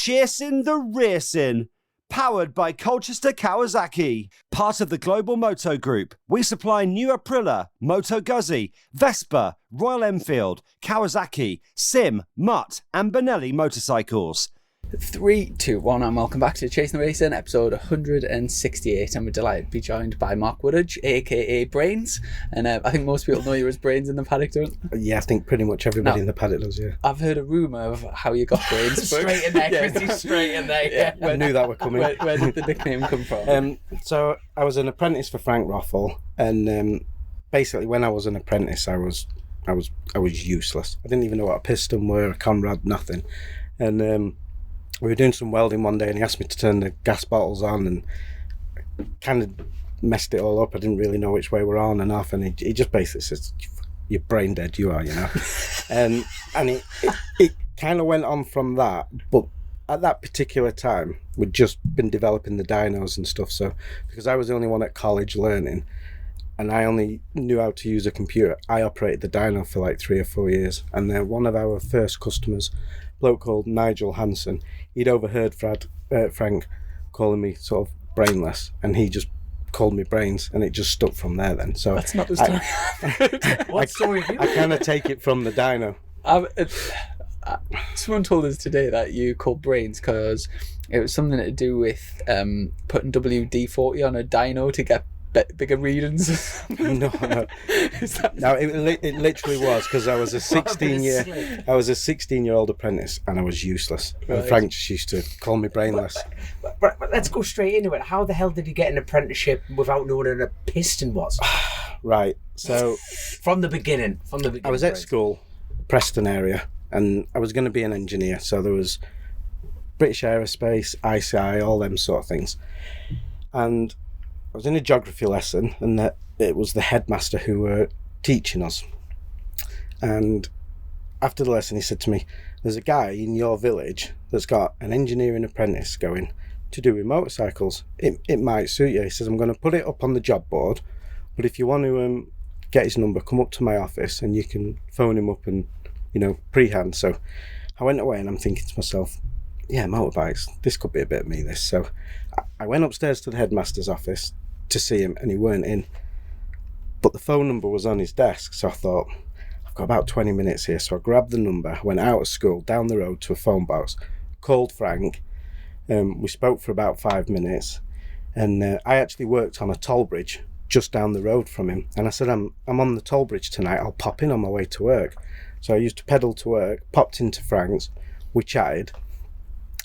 Chasin the Racin, powered by Colchester Kawasaki. Part of the Global Moto Group, we supply new Aprilia, Moto Guzzi, Vespa, Royal Enfield, Kawasaki, Sim, Mutt and Benelli motorcycles. 3, 2, 1, and welcome back to Chasin the Racin, episode 168, and we're delighted to be joined by Mark Woodage, aka Brains, and I think most people know you as Brains in the paddock, don't they? Yeah, I think pretty much everybody in the paddock does, yeah. I've heard a rumour of how you got Brains. Straight in there, Chrissy, straight in there, yeah. I knew that were coming. Where did the nickname come from? So I was an apprentice for Frank Wrathall, and basically when I was an apprentice, I was useless. I didn't even know what a piston were, a conrad, nothing, and we were doing some welding one day and he asked me to turn the gas bottles on and kind of messed it all up. I didn't really know which way we're on and off, and he just basically says, "You're brain dead, you are," you know. And it kind of went on from that, but at that particular time we'd just been developing the dynos and stuff, so because I was the only one at college learning and I only knew how to use a computer, I operated the dyno for like 3 or 4 years. And then one of our first customers, a bloke called Nigel Hansen, he'd overheard Frank calling me sort of brainless, and he just called me Brains, and it just stuck from there then. So that's not the story. What story? I kind of take it from the dyno. Someone told us today that you called Brains because it was something to do with putting WD-40 on a dyno to get bigger readings. No. It literally was, because I was a 16-year-old apprentice and I was useless. Right. And Frank just used to call me brainless. But let's go straight into it. How the hell did you get an apprenticeship without knowing what a piston was? Right. So From the beginning. I was at school, Preston area, and I was going to be an engineer. So there was British Aerospace, ICI, all them sort of things. And I was in a geography lesson, and that it was the headmaster who were teaching us. And after the lesson, he said to me, "There's a guy in your village that's got an engineering apprentice going to do with motorcycles. It might suit you." He says, "I'm going to put it up on the job board, but if you want to get his number, come up to my office and you can phone him up and, pre-hand." So I went away and I'm thinking to myself, yeah, motorbikes, this could be a bit of me, this. So I went upstairs to the headmaster's office to see him, and he weren't in, but the phone number was on his desk. So I thought, I've got about 20 minutes here. So I grabbed the number, went out of school, down the road to a phone box, called Frank. We spoke for about 5 minutes, and I actually worked on a toll bridge just down the road from him, and I said, I'm on the toll bridge tonight, I'll pop in on my way to work. So I used to pedal to work, popped into Frank's, we chatted,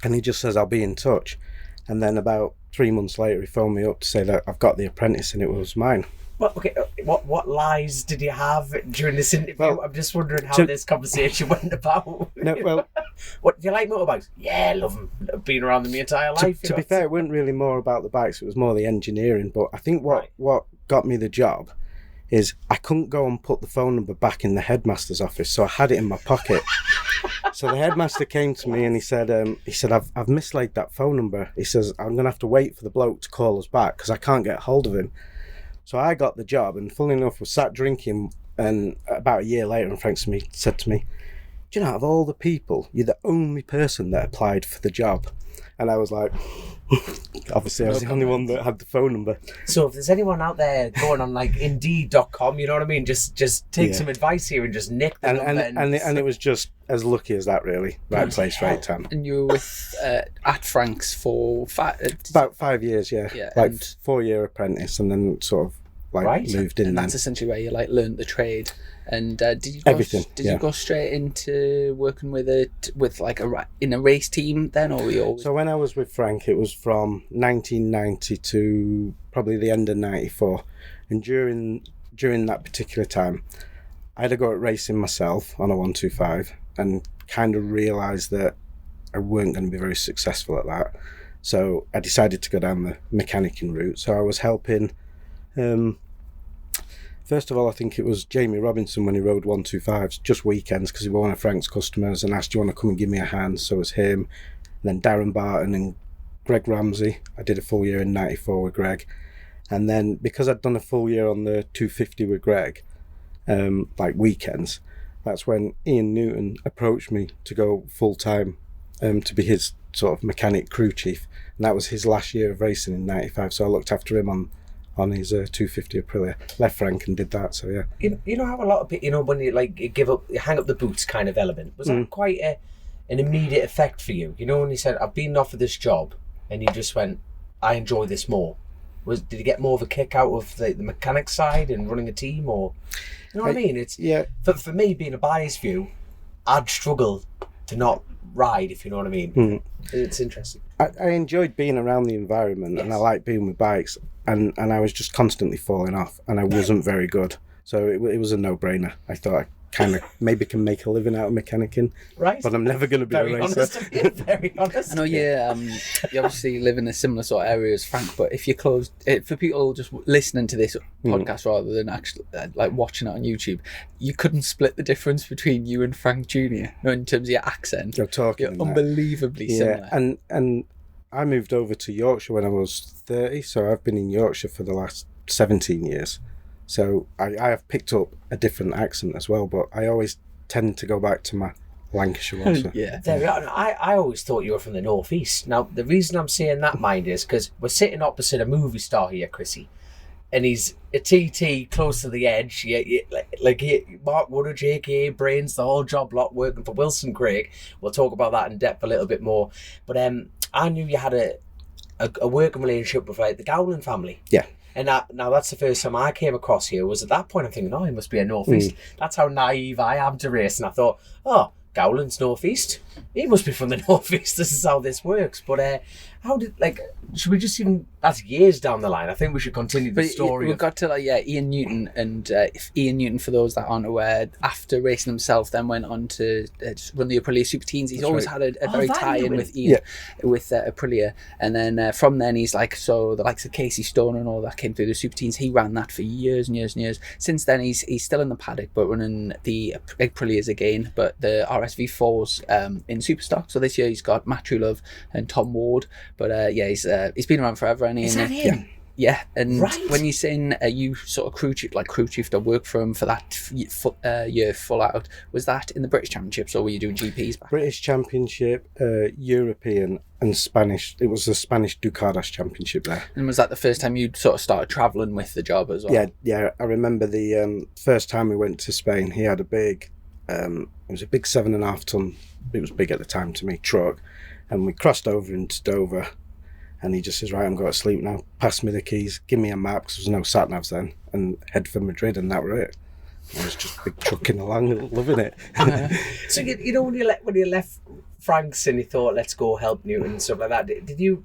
and he just says, "I'll be in touch." And then about 3 months later, he phoned me up to say that I've got the apprentice and it was mine. Well, okay, what lies did you have during this interview? Well, I'm just wondering how this conversation went about. No, well, What, do you like motorbikes? Yeah, love them. I've been around them my entire life. to be fair, it wasn't really more about the bikes, it was more the engineering. But I think what got me the job is I couldn't go and put the phone number back in the headmaster's office, so I had it in my pocket. So the headmaster came to me and he said, I've mislaid that phone number. He says, "I'm going to have to wait for the bloke to call us back because I can't get hold of him." So I got the job, and funnily enough, we sat drinking, and about a year later, and Frank said to me, "Do you know, out of all the people, you're the only person that applied for the job." And I was like, obviously I was the only one that had the phone number. So if there's anyone out there going on like Indeed.com, you know what I mean? Just take some advice here and just nick the number. And it was just as lucky as that, really. Right place, right time. And you were with at Frank's for about 5 years, yeah. Like 4-year apprentice, and then sort of moved in. And that's essentially where you learned the trade. And did you go, everything? You go straight into working with in a race team then, or were you always... So when I was with Frank, it was from 1990 to probably the end of '94, and during that particular time, I had a go at racing myself on a 125, and kind of realised that I weren't going to be very successful at that. So I decided to go down the mechanicking route. So I was helping. First of all, I think it was Jamie Robinson when he rode 125s, just weekends, because he was one of Frank's customers and asked, "Do you want to come and give me a hand?" So it was him. And then Darren Barton and Greg Ramsey. I did a full year in '94 with Greg. And then because I'd done a full year on the 250 with Greg, weekends, that's when Ian Newton approached me to go full time to be his sort of mechanic crew chief, and that was his last year of racing in '95. So I looked after him on his 250 Aprilia. Left Frank and did that. So yeah. You know how a lot of people, when you like you hang up the boots kind of element, was that quite an immediate effect for you? When you said, I've been offered this job, and you just went, I enjoy this more. Did you get more of a kick out of the mechanic side and running a team, or you know what I mean? It's for me, being a biased view, I'd struggle to not ride, if you know what I mean. It's interesting. I enjoyed being around the environment, and I like being with bikes, and I was just constantly falling off, and I wasn't very good. So it was a no-brainer. I thought I kind of maybe can make a living out of mechanicking, right? But I'm never going to be very a racer. Very honest. I know you obviously live in a similar sort of area as Frank, but if you close it for people just listening to this podcast rather than actually like watching it on YouTube, you couldn't split the difference between you and Frank Jr. In terms of your accent. You're unbelievably similar. And I moved over to Yorkshire when I was 30, so I've been in Yorkshire for the last 17 years. So I have picked up a different accent as well, but I always tend to go back to my Lancashire one. So. There we are. I always thought you were from the northeast. Now, the reason I'm saying that, mind, is because we're sitting opposite a movie star here, Chrissy, and he's a TT close to the edge. Mark Woodage, aka Brains, the whole job lot working for Wilson Craig. We'll talk about that in depth a little bit more. But I knew you had a working relationship with the Gowland family. Yeah. And now that's the first time I came across you. Was at that point I'm thinking, he must be a northeast. That's how naive I am to race. And I thought, Gowland's northeast. He must be from the northeast. This is how this works. But how did should we just even? That's years down the line. I think we should continue the story. We've got to Ian Newton, and if Ian Newton, for those that aren't aware, after racing himself, then went on to just run the Aprilia Super Teens. He's always had a very tie-in with Ian, with Aprilia, and then from then he's the likes of Casey Stone and all that came through the Super Teens. He ran that for years and years and years. Since then, he's still in the paddock, but running the Aprilias again, but the RSV4s in Superstock. So this year he's got Matt Truelove and Tom Ward. But he's been around forever, and is that him? Yeah, and when you're saying you sort of crew chief to work for him for that year full out, was that in the British Championships or were you doing GPs back? British Championship, European and Spanish. It was the Spanish Ducadas Championship there. And was that the first time you sort of started travelling with the job as well? Yeah. I remember the first time we went to Spain. He had a big, it was a big 7.5 ton. It was big at the time to me, truck. And we crossed over into Dover, and he just says, right, I'm going to sleep now. Pass me the keys, give me a map, because there was no sat-navs then, and head for Madrid, and that were it. I was just big trucking along, loving it. So, when you left Frank's and you thought, let's go help Newton and stuff like that, did you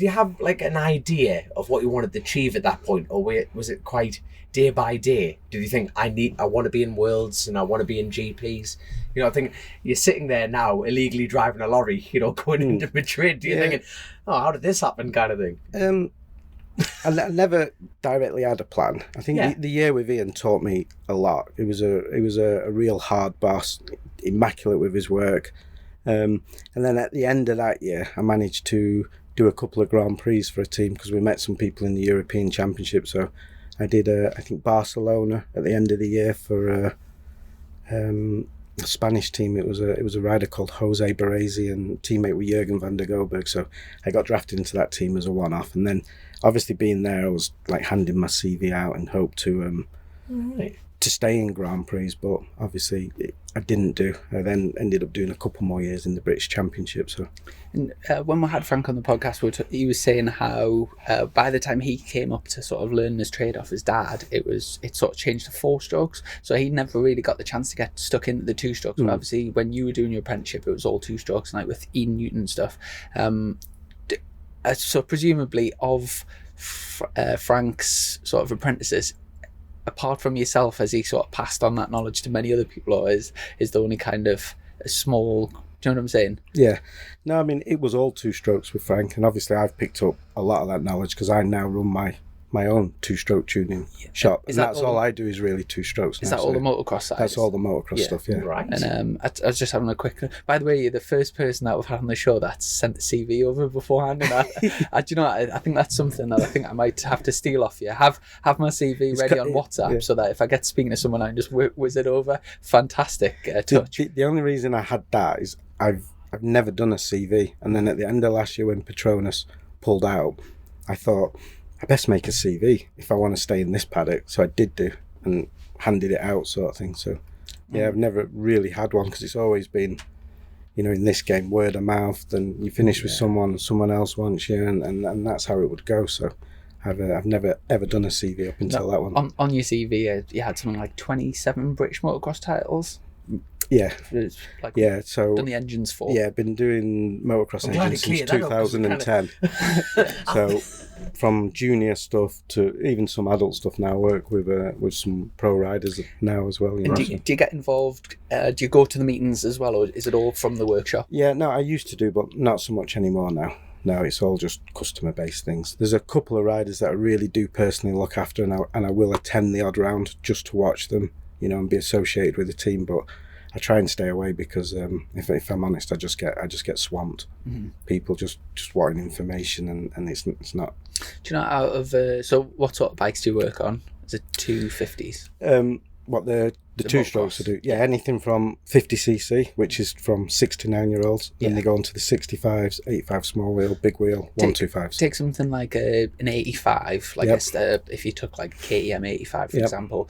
have an idea of what you wanted to achieve at that point, or was it quite day by day? Did you think, I want to be in Worlds and I want to be in GPs? I think you're sitting there now illegally driving a lorry, going into Madrid. You're thinking, how did this happen, kind of thing? I never directly had a plan. I think the year with Ian taught me a lot. He was a real hard boss, immaculate with his work. And then at the end of that year, I managed to do a couple of Grand Prix for a team because we met some people in the European Championship. So I did, I think, Barcelona at the end of the year for a Spanish team. It was a rider called Jose Barresi and teammate with Jürgen van der Goberg. So I got drafted into that team as a one-off. And then obviously being there, I was handing my CV out and hoped to stay in Grand Prix, but obviously I didn't do. I then ended up doing a couple more years in the British Championship. So, and when we had Frank on the podcast, he was saying how by the time he came up to sort of learn his trade off his dad, it sort of changed to 4 strokes. So he never really got the chance to get stuck into the 2 strokes. But obviously, when you were doing your apprenticeship, it was all 2 strokes, and with Ian Newton and stuff. So presumably of Frank's sort of apprentices, apart from yourself, has he sort of passed on that knowledge to many other people, or is the only kind of a small, do you know what I'm saying? Yeah. No, I mean, it was all 2 strokes with Frank, and obviously I've picked up a lot of that knowledge because I now run my own 2-stroke tuning shop, and that's all I do is really 2 strokes. Is that all the motocross side? That's all the motocross stuff, yeah. Right. And I was just having a quick. By the way, you're the first person that we've had on the show that's sent the CV over beforehand, and I think that's something that I think I might have to steal off you. Have my CV ready on WhatsApp so that if I get speaking to someone, I can just whiz it over. Fantastic touch. The only reason I had that is I've never done a CV. And then at the end of last year when Petronas pulled out, I thought, I best make a CV if I want to stay in this paddock. So I did do, and handed it out sort of thing. So yeah, I've never really had one, because it's always been, you know, in this game, word of mouth, and you finish with someone else wants you, and that's how it would go. So I've never ever done a CV up until that one. On your CV, you had something like 27 British motocross titles. Yeah, like, yeah. So done the engines for. Yeah, been doing motocross engines since 2010. So from junior stuff to even some adult stuff now. I work with some pro riders now as well. You know, do you get involved? Do you go to the meetings as well, or is it all from the workshop? Yeah, no, I used to do, but not so much anymore now. No, it's all just customer-based things. There's a couple of riders that I really do personally look after, and I will attend the odd round just to watch them, you know, and be associated with the team. But I try and stay away because if I'm honest, I just get swamped. Mm-hmm. People just wanting information, and it's not. Do you know, out of so what sort of bikes do you work on? Is it 250s? What the two strokes I do? Yeah, anything from 50cc, which is from 6 to 9 year olds. Then they go on to the 65s, 85 small wheel, big wheel, 125s. Take something like an 85, like if you took like KTM 85 for example.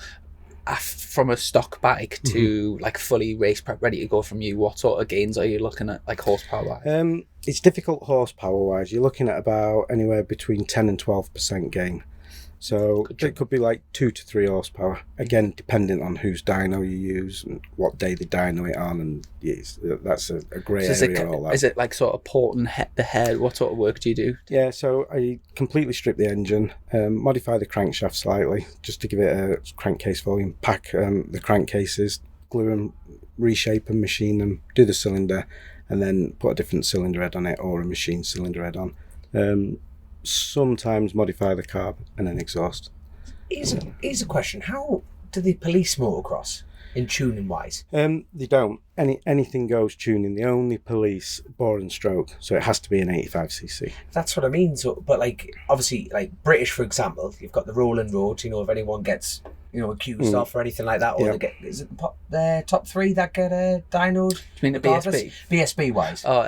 From a stock bike to like fully race prep ready to go from you, what sort of gains are you looking at, like horsepower wise? It's difficult horsepower wise. You're looking at about anywhere between 10 and 12% gain. So it could be like 2 to 3 horsepower. Again, depending on whose dyno you use and what day they dyno it on, and that's a grey area. All that. Is it like sort of porting the head? What sort of work do you do? Yeah, so I completely strip the engine, modify the crankshaft slightly, just to give it a crankcase volume, pack the crankcases, glue them, reshape them, machine them, do the cylinder, and then put a different cylinder head on it or a machine cylinder head on. Sometimes modify the carb and then exhaust. Here's a question: how do they police motocross in tuning wise? They don't. Anything goes tuning. They only police bore and stroke, so it has to be an 85cc. That's what I mean. So, but like obviously, like British, for example, you've got the rolling road. You know, if anyone gets accused of or anything like that, or they get, is it the top 3 that get dynoed? Do you mean the BSB? BSB wise. Oh,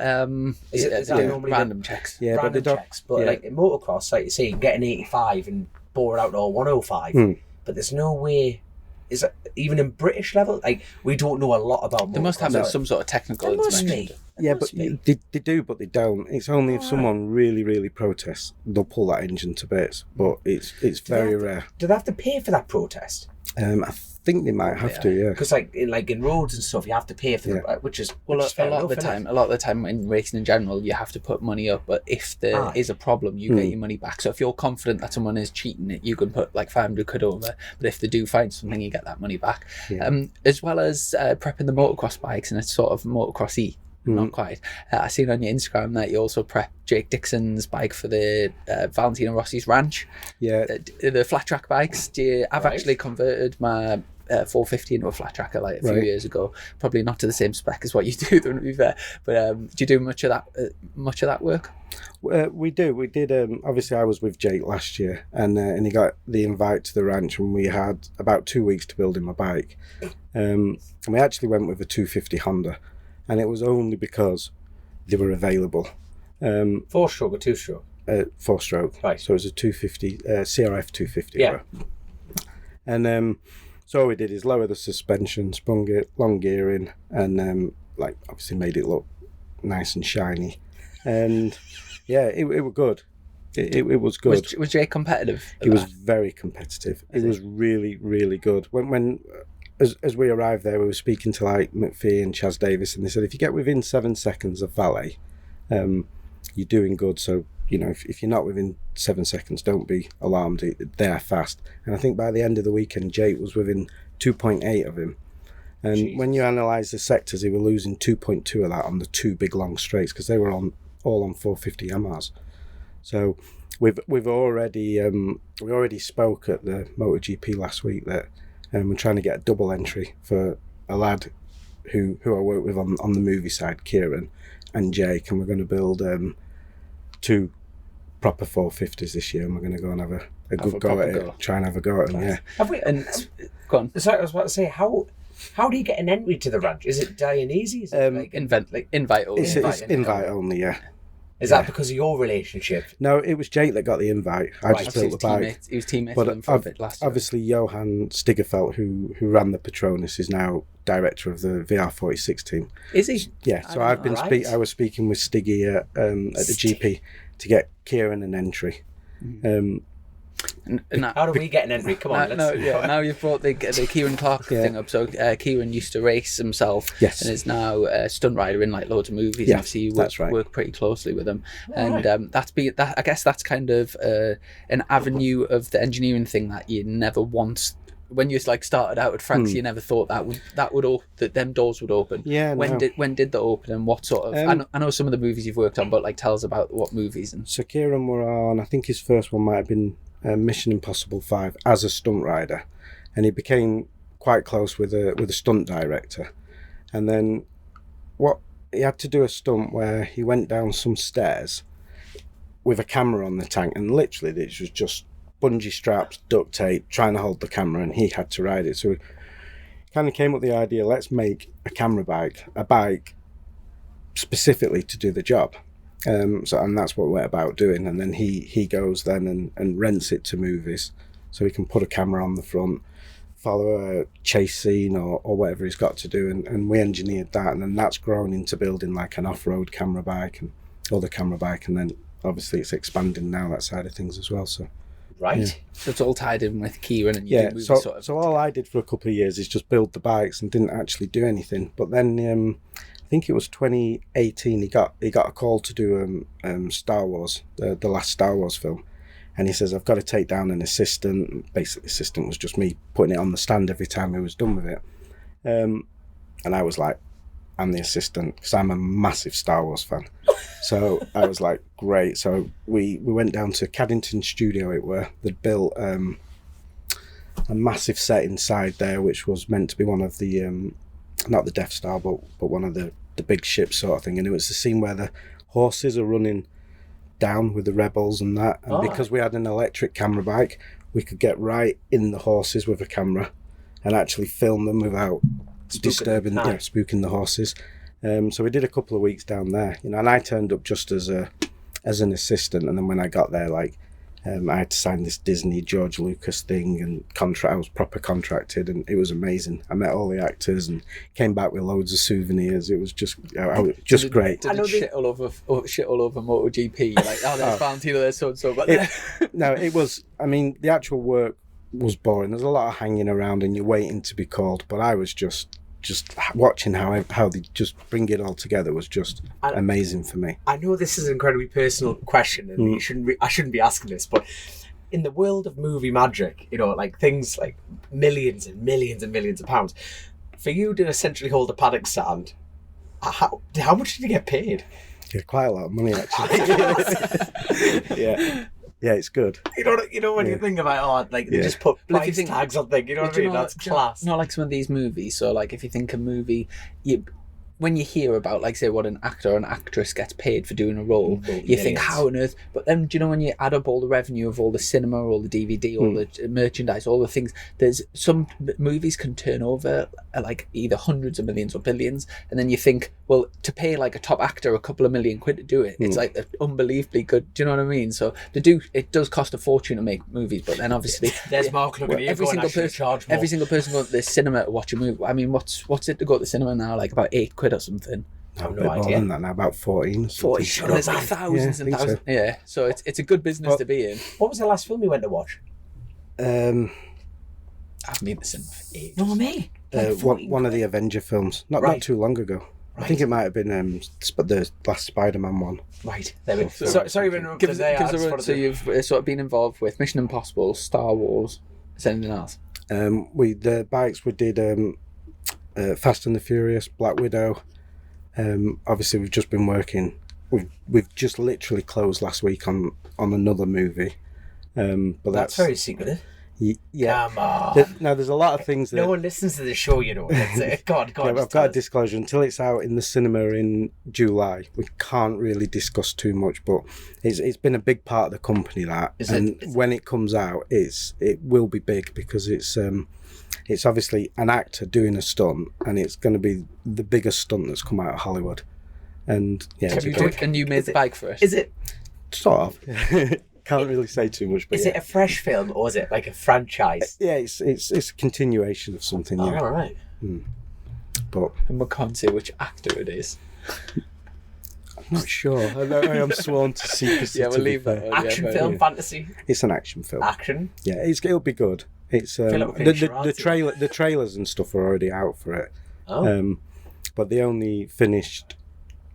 is that normally random checks? Yeah, random but they don't. Checks. But like in motocross, like you say, you can get an 85 and bore it out to a 105. But there's no way. Is it even in British level? Like, we don't know a lot about motocross. There must have some sort of technical information. Yeah, but they do, but they don't. It's only if someone really, really protests, they'll pull that engine to bits. But it's very rare. Do they have to pay for that protest? I think they might have to, yeah. Because in roads and stuff, you have to pay for which is a lot of the time in racing in general, you have to put money up. But if there is a problem, you get your money back. So if you're confident that someone is cheating, you can put like 500 quid over. But if they do find something, you get that money back. Yeah. As well as prepping the motocross bikes, and it's sort of motocrossy. Not quite. I seen on your Instagram that you also prep Jake Dixon's bike for the Valentino Rossi's ranch. Yeah. The flat track bikes. I've actually converted my 450 into a flat tracker like a few years ago. Probably not to the same spec as what you do, to be fair. But do you do much of that work? We do. We did. Obviously, I was with Jake last year, and he got the invite to the ranch, and we had about 2 weeks to build him a bike. And we actually went with a 250 Honda. And it was only because they were available. 4-stroke or 2-stroke? 4-stroke. Right. So it was a 250, CRF 250. Yeah. And so all we did is lower the suspension, sprung it, long gearing, and obviously made it look nice and shiny. And yeah, it was good. It was good. Was Jake competitive? He was very competitive. It was really, really good. When As we arrived there, we were speaking to like McPhee and Chaz Davis, and they said if you get within 7 seconds of valet, you're doing good. So if you're not within 7 seconds, don't be alarmed. They're fast. And I think by the end of the weekend, Jake was within 2.8 of him. And when you analyse the sectors, they were losing 2.2 of that on the 2 big long straights because they were all on 450 Yamahas. So we've already we already spoke at the MotoGP last week that. We're trying to get a double entry for a lad who I work with on the movie side, Kieran and Jake, and we're going to build 2 proper 450s this year, and we're going to go and have a good go at it. Try and have a go at them, yeah. Have we? And go on. Sorry, I was about to say, how How do you get an entry to the ranch? Is it Dionysius? Is it invite only? It's invite only, yeah. Is that because of your relationship? No, it was Jake that got the invite. I just built the bike. He was teammate with him for a bit last year. Obviously, Johan Stiggerfeldt, who ran the Petronas, is now director of the VR46 team. Is he? Yeah, so I was speaking with Stiggy at the GP to get Kieran an entry. How do we get an entry? Come on, now you've brought the Kieran Clark thing up. So Kieran used to race himself, and is now a stunt rider in like loads of movies. Yeah, and obviously you work pretty closely with him, and I guess that's kind of an avenue of the engineering thing that you never once. When you like started out at Frank's, you never thought that them doors would open. Yeah. When did they open, and what sort of? I know some of the movies you've worked on, but like tell us about what movies. And so Kieran were on. I think his first one might have been Mission Impossible 5 as a stunt rider, and he became quite close with a stunt director. And then he had to do a stunt where he went down some stairs with a camera on the tank, and literally it was just bungee straps, duct tape, trying to hold the camera, and he had to ride it. So he kind of came up with the idea, let's make a bike specifically to do the job. And that's what we're about doing. And then he goes then and rents it to movies, so he can put a camera on the front, follow a chase scene or whatever he's got to do. And we engineered that, and then that's grown into building like an off-road camera bike and other camera bike, and then obviously it's expanding now, that side of things as well. So. Right. Yeah. So it's all tied in with Kieran and you do movies sort of. So all I did for a couple of years is just build the bikes and didn't actually do anything. But then I think it was 2018 he got a call to do Star Wars, the last Star Wars film. And he says, I've got to take down an assistant. Basically, the assistant was just me putting it on the stand every time he was done with it. And I was like, I'm the assistant, because I'm a massive Star Wars fan. So I was like, great. So we went down to Caddington Studio, they'd built a massive set inside there, which was meant to be one of the, not the Death Star, but one of the big ships sort of thing. And it was the scene where the horses are running down with the rebels and that. And because we had an electric camera bike, we could get right in the horses with a camera and actually film them without spooking the horses. So we did a couple of weeks down there, and I turned up just as an assistant, and then when I got there, like I had to sign this Disney George Lucas thing and contract. I was proper contracted, and it was amazing. I met all the actors and came back with loads of souvenirs. It was just great. Did it shit all over MotoGP? You're like, there's Valentino, there's so and so. But no, it was. I mean, the actual work was boring. There's a lot of hanging around, and you're waiting to be called. But I was just watching how they just bring it all together was just amazing for me. I know this is an incredibly personal question, and I shouldn't be asking this, but in the world of movie magic, like things like millions and millions and millions of pounds, for you to essentially hold a paddock stand, how much did you get paid? Yeah, quite a lot of money actually. Yeah, it's good. When you think about they just put price tags on things, what I mean? That's class. Not like some of these movies. So like if you think a movie, when you hear about, like, say, what an actor or an actress gets paid for doing a role, you think, how on earth? But then, do you know, when you add up all the revenue of all the cinema, all the DVD, all the merchandise, all the things, there's some movies can turn over like either hundreds of millions or billions, and then you think, well, to pay like a top actor a couple of $1 million to do it, it's like unbelievably good. Do you know what I mean? So it does cost a fortune to make movies, but then obviously there's Mark looking at you. Every single person going to the cinema to watch a movie. I mean, what's it to go to the cinema now? Like about £8 or something. I have no idea. More than that now, about 14. There's like thousands and thousands. So. Yeah, so it's a good business to be in. What was the last film you went to watch? I haven't been to the cinema for ages. No, me. One of the Avenger films, not too long ago. Right. I think it might have been the last Spider-Man one. Right. There we go. Sorry to interrupt. So you've sort of been involved with Mission Impossible, Star Wars. Is there anything else? The bikes we did Fast and the Furious, Black Widow. Obviously, we've just been working. We've just literally closed last week on another movie. But that's very secretive. Yeah. Come on. There's a lot of things that... No one listens to the show, God. Yeah, I've got a disclosure. Until it's out in the cinema in July, we can't really discuss too much, but it's been a big part of the company, that. When it comes out, it will be big, because it's it's obviously an actor doing a stunt, and it's going to be the biggest stunt that's come out of Hollywood. And yeah, and you made the bike for it. Is it sort of? Can't really say too much. But is it a fresh film or is it like a franchise? Yeah, it's a continuation of something. Yeah. All right. But And we can't say which actor it is. I'm not sure. I am sworn to secrecy. Yeah, we'll leave that. Action film, fantasy. It's an action film. Action. Yeah, it'll be good. It's the trailers and stuff are already out for it. Oh. But they only finished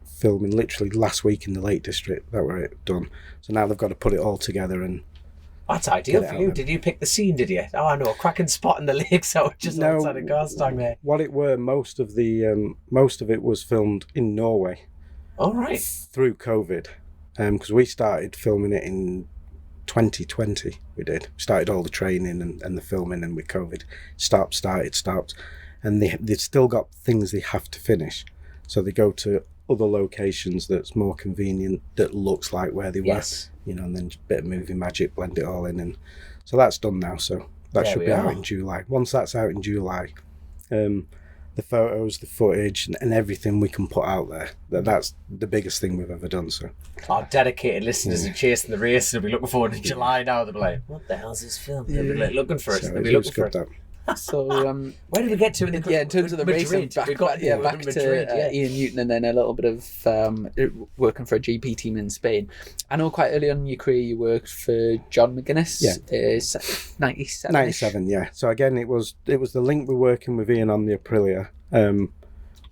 filming literally last week in the Lake District. That were it done. So now they've got to put it all together and. That's ideal for you. Did you pick the scene? Did you? Oh, I know, a cracking spot in the lake, so just outside of Garstang there. What it were, most of it was filmed in Norway. All right. Through COVID, because we started filming it in 2020. We started all the training and the filming, and with COVID, stopped, and they've still got things they have to finish, so they go to other locations that's more convenient, that looks like where they were, and then just a bit of movie magic, blend it all in, and so that's done now. So that should be out in July. Once that's out in July, the photos, the footage, and everything we can put out there, that's the biggest thing we've ever done. So our dedicated listeners of Chasin the Racin will be looking forward to July now. They'll be like, what the hell's this film? They'll be like, looking for it. They'll be looking for it. So where did we get to in terms of the racing, back to Ian Newton, and then a little bit of working for a GP team in Spain. I know quite early on in your career you worked for John McGuinness. 97. Yeah. So again, it was the link with working with Ian on the Aprilia.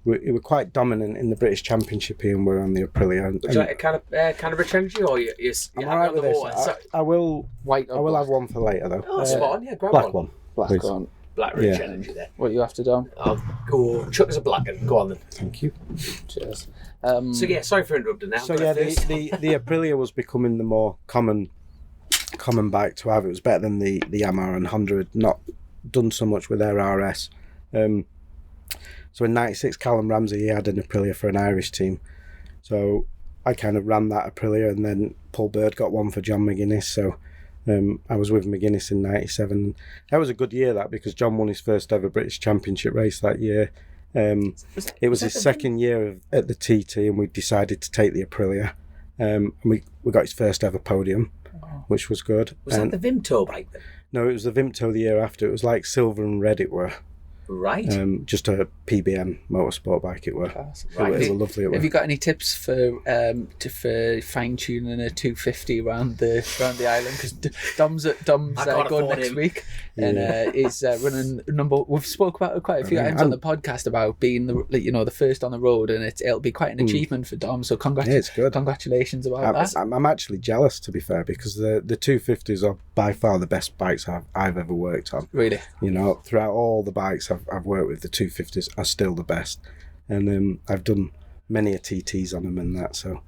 We were quite dominant in the British Championship. Ian were on the Aprilia. Would you like a kind of return to you, or you're I'm all right with this. I will have one for later though. Oh, spot on. Yeah, grab black one. Black one. Black Ridge Energy there. What you after, Dom? I'll go chuck as a black one. Go on then. Thank you. Cheers. So yeah, sorry for interrupting now. So yeah, the Aprilia was becoming the more common bike to have. It was better than the Yamaha, and Honda had not done so much with their RS. So in '96, Callum Ramsey, he had an Aprilia for an Irish team. So I kind of ran that Aprilia, and then Paul Bird got one for John McGuinness. So I was with McGuinness in '97. That was a good year, because John won his first ever British Championship race that year. It was his second year at the TT, and we decided to take the Aprilia. And we got his first ever podium, which was good. Was that the Vimto bike then? No, it was the Vimto the year after. It was like silver and red it were. Right. Just a PBM motorsport bike it were. Right. It were lovely. Have you got any tips for fine tuning a 250 around the island? Because Dom's going next week, and he's running number. We've spoke about it quite a few times on the podcast about being the first on the road, and it'll be quite an achievement for Dom. So it's good. Congratulations about that. I'm actually jealous, to be fair, because the 250s are by far the best bikes I've ever worked on. Really? Throughout all the bikes I've worked with, the 250s are still the best, and I've done many a TTs on them and that. So,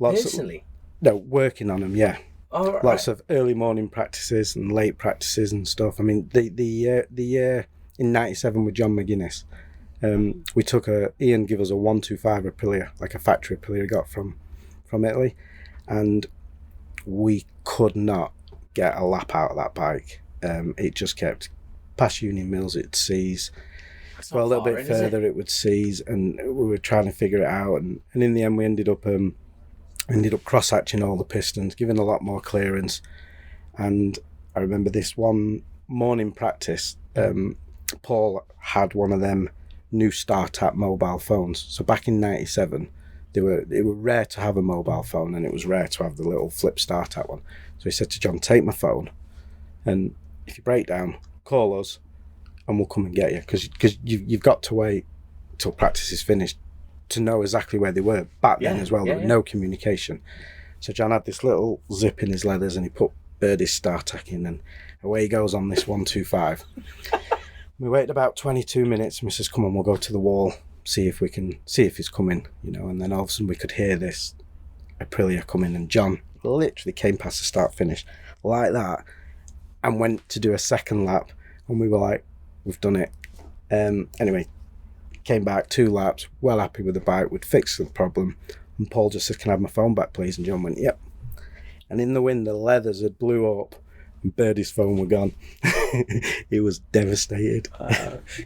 personally, working on them, yeah. Oh, right. Lots of early morning practices and late practices and stuff. I mean, the year in '97 with John McGuinness, we took Ian gave us a 125 Aprilia, like a factory Aprilia he got from Italy, and we could not get a lap out of that bike. It just kept past Union Mills, it'd seize. Well, a little bit further, it would seize, and we were trying to figure it out. And in the end, we ended up cross-hatching all the pistons, giving a lot more clearance. And I remember this one morning practice, Paul had one of them new StarTAP mobile phones. So back in '97, they were rare to have a mobile phone, and it was rare to have the little flip StarTAP one. So he said to John, take my phone, and if you break down, call us and we'll come and get you, because you've got to wait till practice is finished to know exactly where they were back then as well. There was no communication. So John had this little zip in his leathers, and he put Birdie's StarTAC in, and away he goes on this 125. We waited about 22 minutes, and we says, come on, we'll go to the wall, see if he's coming, and then all of a sudden we could hear this Aprilia coming, and John literally came past the start finish like that and went to do a second lap, and we were like, we've done it. Anyway, came back 2 laps, well happy with the bike, we'd fixed the problem, and Paul just said, can I have my phone back please? And John went, yep. And in the wind, the leathers had blew up and Birdie's phone were gone. he was devastated.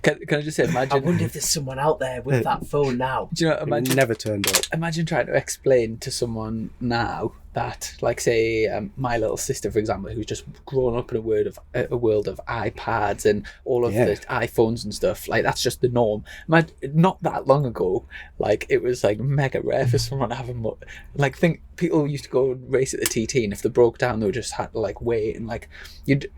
Can I just say, imagine... I wonder if there's someone out there with that phone now. Do you know, He never turned up. Imagine trying to explain to someone now that, like, say, my little sister, for example, who's just grown up in a world of iPads and all of the iPhones and stuff. Like, that's just the norm. Not that long ago, like, it was like mega rare for someone to have think people used to go and race at the TT, and if they broke down, they just had to like wait, and like you'd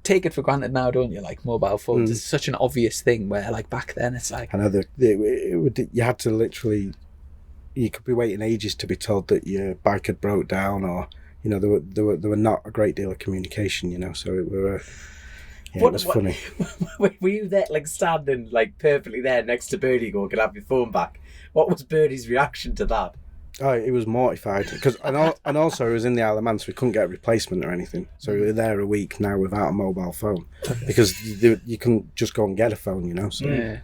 take it for granted now, don't you? Like mobile phones, it's such an obvious thing. Where like back then, it's like I know you had to literally. You could be waiting ages to be told that your bike had broke down, or there were not a great deal of communication, so it was funny. Were you there, like standing like perfectly there next to Birdie, going, "Can I have your phone back?" What was Birdie's reaction to that? Oh, he was mortified because, and also he was in the Isle of Man, so he couldn't get a replacement or anything. So we were there a week now without a mobile phone because you couldn't just go and get a phone, So. Yeah.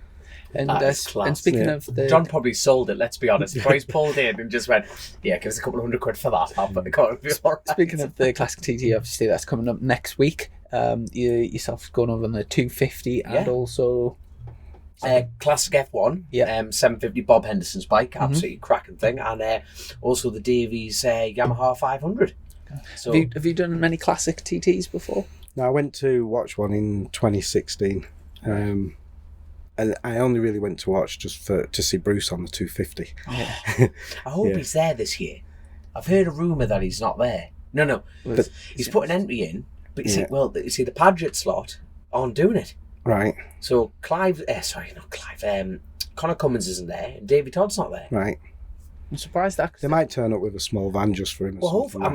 And speaking of John probably sold it, let's be honest. Boys pulled in and just went, yeah, give us a couple of £100 for that. I'll put the car. Speaking of the Classic TT, obviously that's coming up next week. Yourself going over on the 250 and also Classic F1, 750 Bob Henderson's bike, absolutely cracking thing, and also the Davies Yamaha 500. So, have you done many Classic TTs before? No, I went to watch one in 2016. And I only really went to watch just to see Bruce on the 250. Yeah. I hope he's there this year. I've heard a rumour that he's not there. No. But he's put an entry in, but you see, the Padgett slot aren't doing it. Right. So Connor Cummins isn't there, and Davey Todd's not there. Right. I'm surprised that they might turn up with a small van just for him.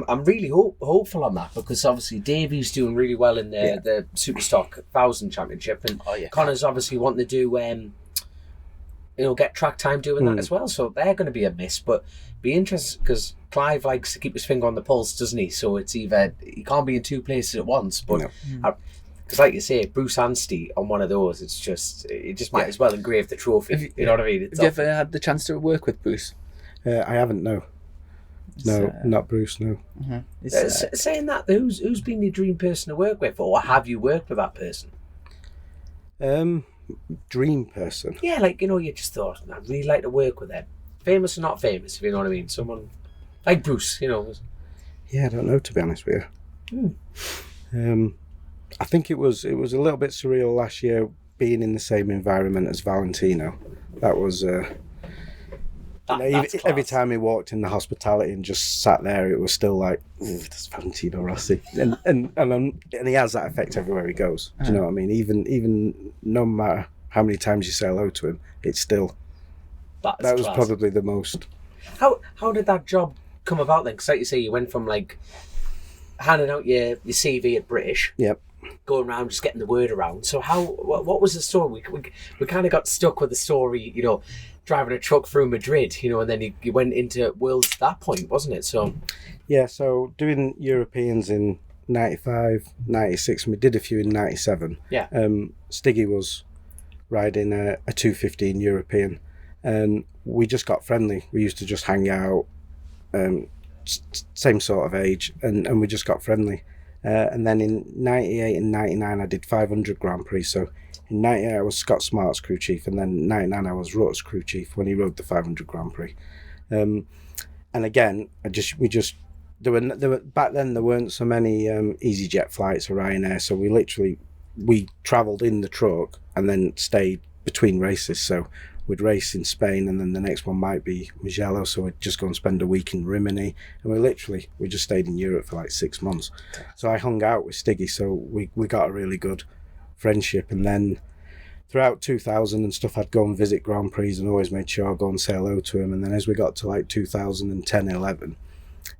I'm really hopeful on that, because obviously Davey's doing really well in the Superstock 1000 Championship, and Connor's obviously wanting to do get track time doing that as well. So they're going to be a miss, but be interesting because Clive likes to keep his finger on the pulse, doesn't he? So it's either he can't be in two places at once, but. Because like you say, Bruce Anstey on one of those, it just might as well engrave the trophy. You know what I mean? Have you ever had the chance to work with Bruce? I haven't, no. Not Bruce, no. Saying that, who's been your dream person to work with, or have you worked with that person? Dream person? Yeah, like, you just thought, I'd really like to work with them. Famous or not famous, if you know what I mean. Someone like Bruce, Yeah, I don't know, to be honest with you. I think it was a little bit surreal last year being in the same environment as Valentino. That was... every time he walked in the hospitality and just sat there, it was still like, that's Valentino Rossi, and he has that effect everywhere he goes. Do you know what I mean? Even no matter how many times you say hello to him, it's still that was probably the most. How did that job come about then? Because like you say, you went from like handing out your CV at British, going around just getting the word around. So what was the story? We kind of got stuck with the story, driving a truck through Madrid, and then you went into Worlds at that point, wasn't it? So so doing Europeans in 95, 96, and we did a few in 97. Stiggy was riding a 215 European, and we just got friendly. We used to just hang out, same sort of age, and we just got friendly. And then in 98 and 99 I did 500 Grand Prix, so in 98 I was Scott Smart's crew chief, and then 99 I was Rutt's crew chief when he rode the 500 Grand Prix. And again, there were back then there weren't so many EasyJet flights or Ryanair, so we travelled in the truck and then stayed between races. So we'd race in Spain, and then the next one might be Mugello, so we'd just go and spend a week in Rimini, and we just stayed in Europe for like 6 months. So I hung out with Stiggy, so we got a really good friendship. And then throughout 2000 and stuff, I'd go and visit Grand Prix and always made sure I'd go and say hello to him. And then as we got to like 2010, 11,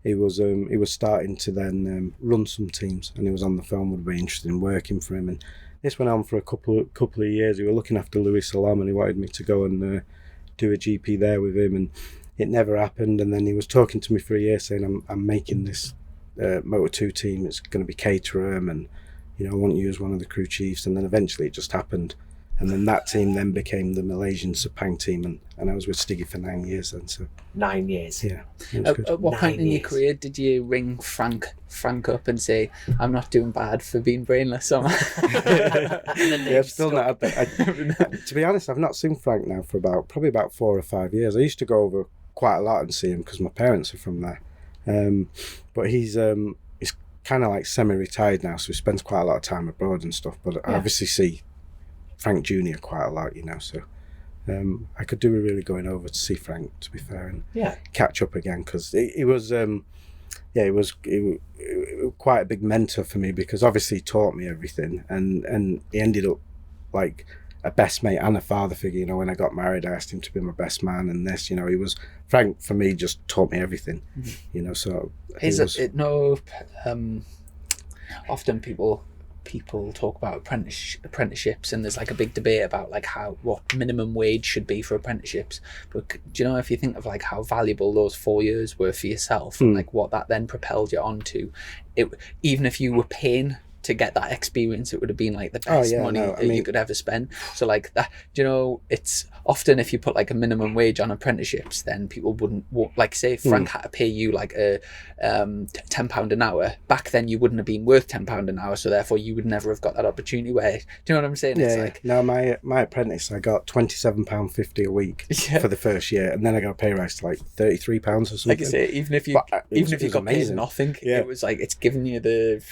he was starting to then run some teams, and he was on the phone, would be interested in working for him. And this went on for a couple of years. He was looking after Louis Salam, and he wanted me to go and do a GP there with him, and it never happened. And then he was talking to me for a year saying, I'm making this Moto2 team, it's going to be Caterham, and I want you as one of the crew chiefs. And then eventually it just happened, And then that team then became the Malaysian Sepang team, and I was with Stiggy for 9 years then. So 9 years. Yeah. It was good. At what point in your years. career did you ring Frank up and say, "I'm not doing bad for being brainless"? Or Yeah, I've still not. To be honest, I've not seen Frank now for probably about 4 or 5 years. I used to go over quite a lot and see him because my parents are from there. But he's kind of like semi-retired now, so he spends quite a lot of time abroad and stuff. But I obviously see Frank Jr. quite a lot, so I could do with really going over to see Frank, to be fair, and catch up again, because he was quite a big mentor for me, because obviously he taught me everything, and he ended up like a best mate and a father figure. When I got married, I asked him to be my best man, and this, he was Frank for me, just taught me everything. So often people talk about apprenticeships, and there's like a big debate about like what minimum wage should be for apprenticeships. But do you know, if you think of like how valuable those 4 years were for yourself, and like what that then propelled you onto, even if you were paying to get that experience, it would have been like the best money you could ever spend. So like that, it's often, if you put like a minimum wage on apprenticeships, then people wouldn't, like say Frank had to pay you like a £10 an hour. Back then you wouldn't have been worth £10 an hour, so therefore you would never have got that opportunity. Where, do you know what I'm saying? Yeah, it's like, no, my apprentice, I got £27.50 a week for the first year, and then I got a pay rise to like £33 or something. Like I say, even if you got paid nothing, it was like, it's giving you the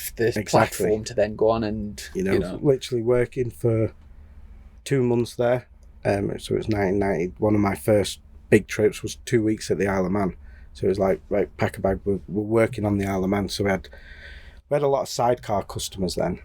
platform to then go on and literally working for 2 months there. So it was 1990. One of my first big trips was 2 weeks at the Isle of Man. So it was like, right, pack a bag. We're working on the Isle of Man. So we had a lot of sidecar customers then.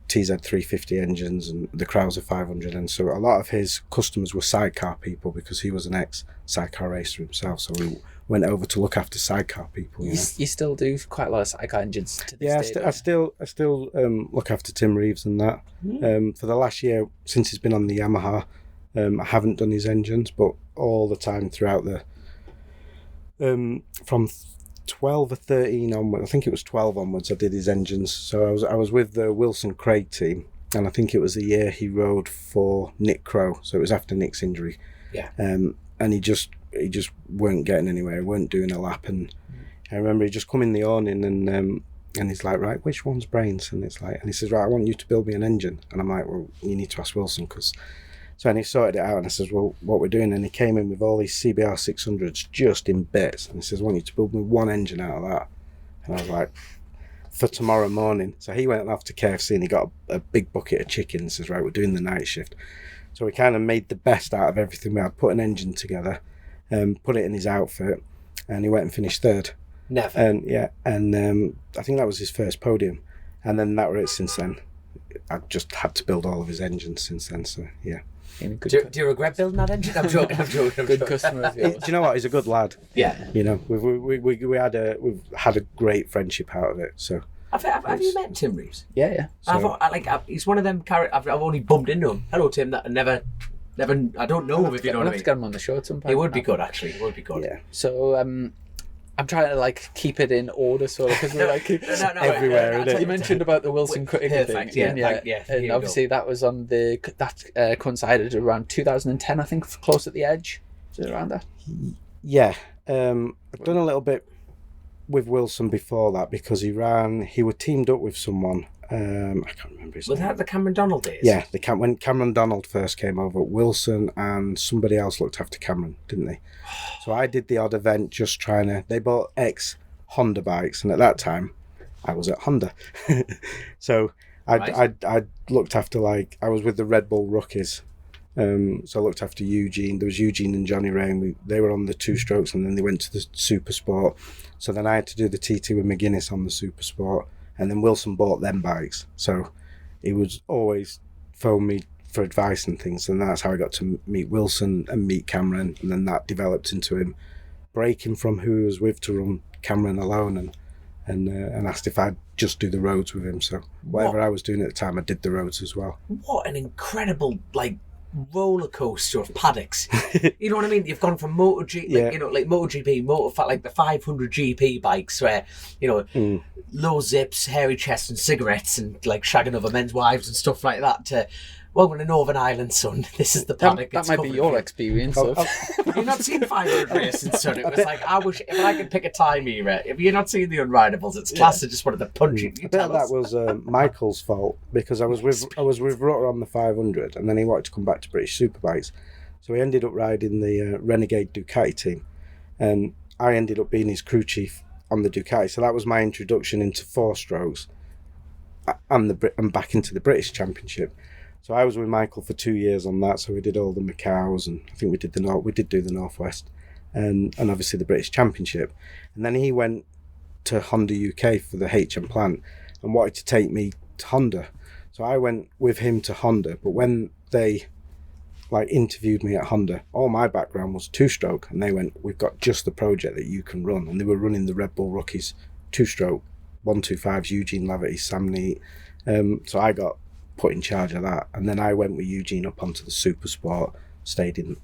TZ 350 engines and the Krauser 500, and so a lot of his customers were sidecar people, because he was an ex sidecar racer himself. So we went over to look after sidecar people. You still do quite a lot of sidecar engines to this day. I still look after Tim Reeves and that. For the last year, since he's been on the Yamaha, I haven't done his engines, but all the time throughout from 12 or 13 onwards, I think it was 12 onwards, I did his engines. So I was with the Wilson Craig team, and I think it was the year he rode for Nick Crow. So it was after Nick's injury. Yeah. And he just weren't getting anywhere. He weren't doing a lap, and I remember he just come in the awning and he's like, right, which one's brains? And he says, right, I want you to build me an engine. And I'm like, well, you need to ask Wilson, and he sorted it out, and I says, well, what we're doing? And he came in with all these CBR 600s just in bits, and he says, I want you to build me one engine out of that. And I was like, for tomorrow morning. So he went off to KFC and he got a big bucket of chicken and says, right, we're doing the night shift. So we kind of made the best out of everything we had, put an engine together, put it in his outfit, and he went and finished third. Never. And I think that was his first podium. And then that was it since then. I've just had to build all of his engines since then, so yeah. Do you regret building that engine? I'm joking. Good customer of yours. Do you know what? He's a good lad. Yeah. We've had a great friendship out of it. So. Have you met Tim Reeves? Yeah. So, he's one of them characters. I've only bumped into him. Hello, Tim. That I never. I don't know if you know what I mean. We'll have to get him on the show at some point. It would be good, actually. It would be good. Yeah. So I'm trying to like keep it in order, sort of, because we're like everywhere. You mentioned about the Wilson Craig thing, and obviously that was on that coincided around 2010, I think, close at the edge. Is it around that? Yeah, I've done a little bit with Wilson before that, because he were teamed up with someone. I can't remember his name. Was that the Cameron Donald days? Yeah, when Cameron Donald first came over, Wilson and somebody else looked after Cameron, didn't they? So I did the odd event, just trying to. They bought ex-Honda bikes, and at that time, I was at Honda. So I looked after, like, I was with the Red Bull rookies. So I looked after Eugene. There was Eugene and Johnny Ray. They were on the 2-strokes, and then they went to the Super Sport. So then I had to do the TT with McGuinness on the Super Sport. And then Wilson bought them bikes. So he would always phone me for advice and things. And that's how I got to meet Wilson and meet Cameron. And then that developed into him breaking from who he was with to run Cameron alone, and asked if I'd just do the roads with him. So whatever I was doing at the time, I did the roads as well. What an incredible, roller coaster of paddocks. You know what I mean? You've gone from MotoGP, MotoGP, like the 500 GP bikes where, low zips, hairy chests and cigarettes and like shagging other men's wives and stuff like that, to Welcome to Northern Ireland, son. This is the paddock. That might be your experience. Have you not seen 500 Racing, son? It was like, I wish if I could pick a time era. If you're not seeing the Unridables, it's class. I just wanted to punch you. I bet that was Michael's fault, because I was with Rutter on the 500, and then he wanted to come back to British Superbikes, so he ended up riding the Renegade Ducati team, and I ended up being his crew chief on the Ducati. So that was my introduction into 4-strokes and back into the British Championship. So I was with Michael for 2 years on that. So we did all the Macaus, and I think we did do the Northwest, and obviously the British Championship. And then he went to Honda UK for the HM plant and wanted to take me to Honda. So I went with him to Honda. But when they interviewed me at Honda, all my background was 2-stroke, and they went, "We've got just the project that you can run." And they were running the Red Bull Rookies 2-stroke 125s, Eugene Laverty, Sam Neat. So I got put in charge of that, and then I went with Eugene up onto the Super Sport, stayed on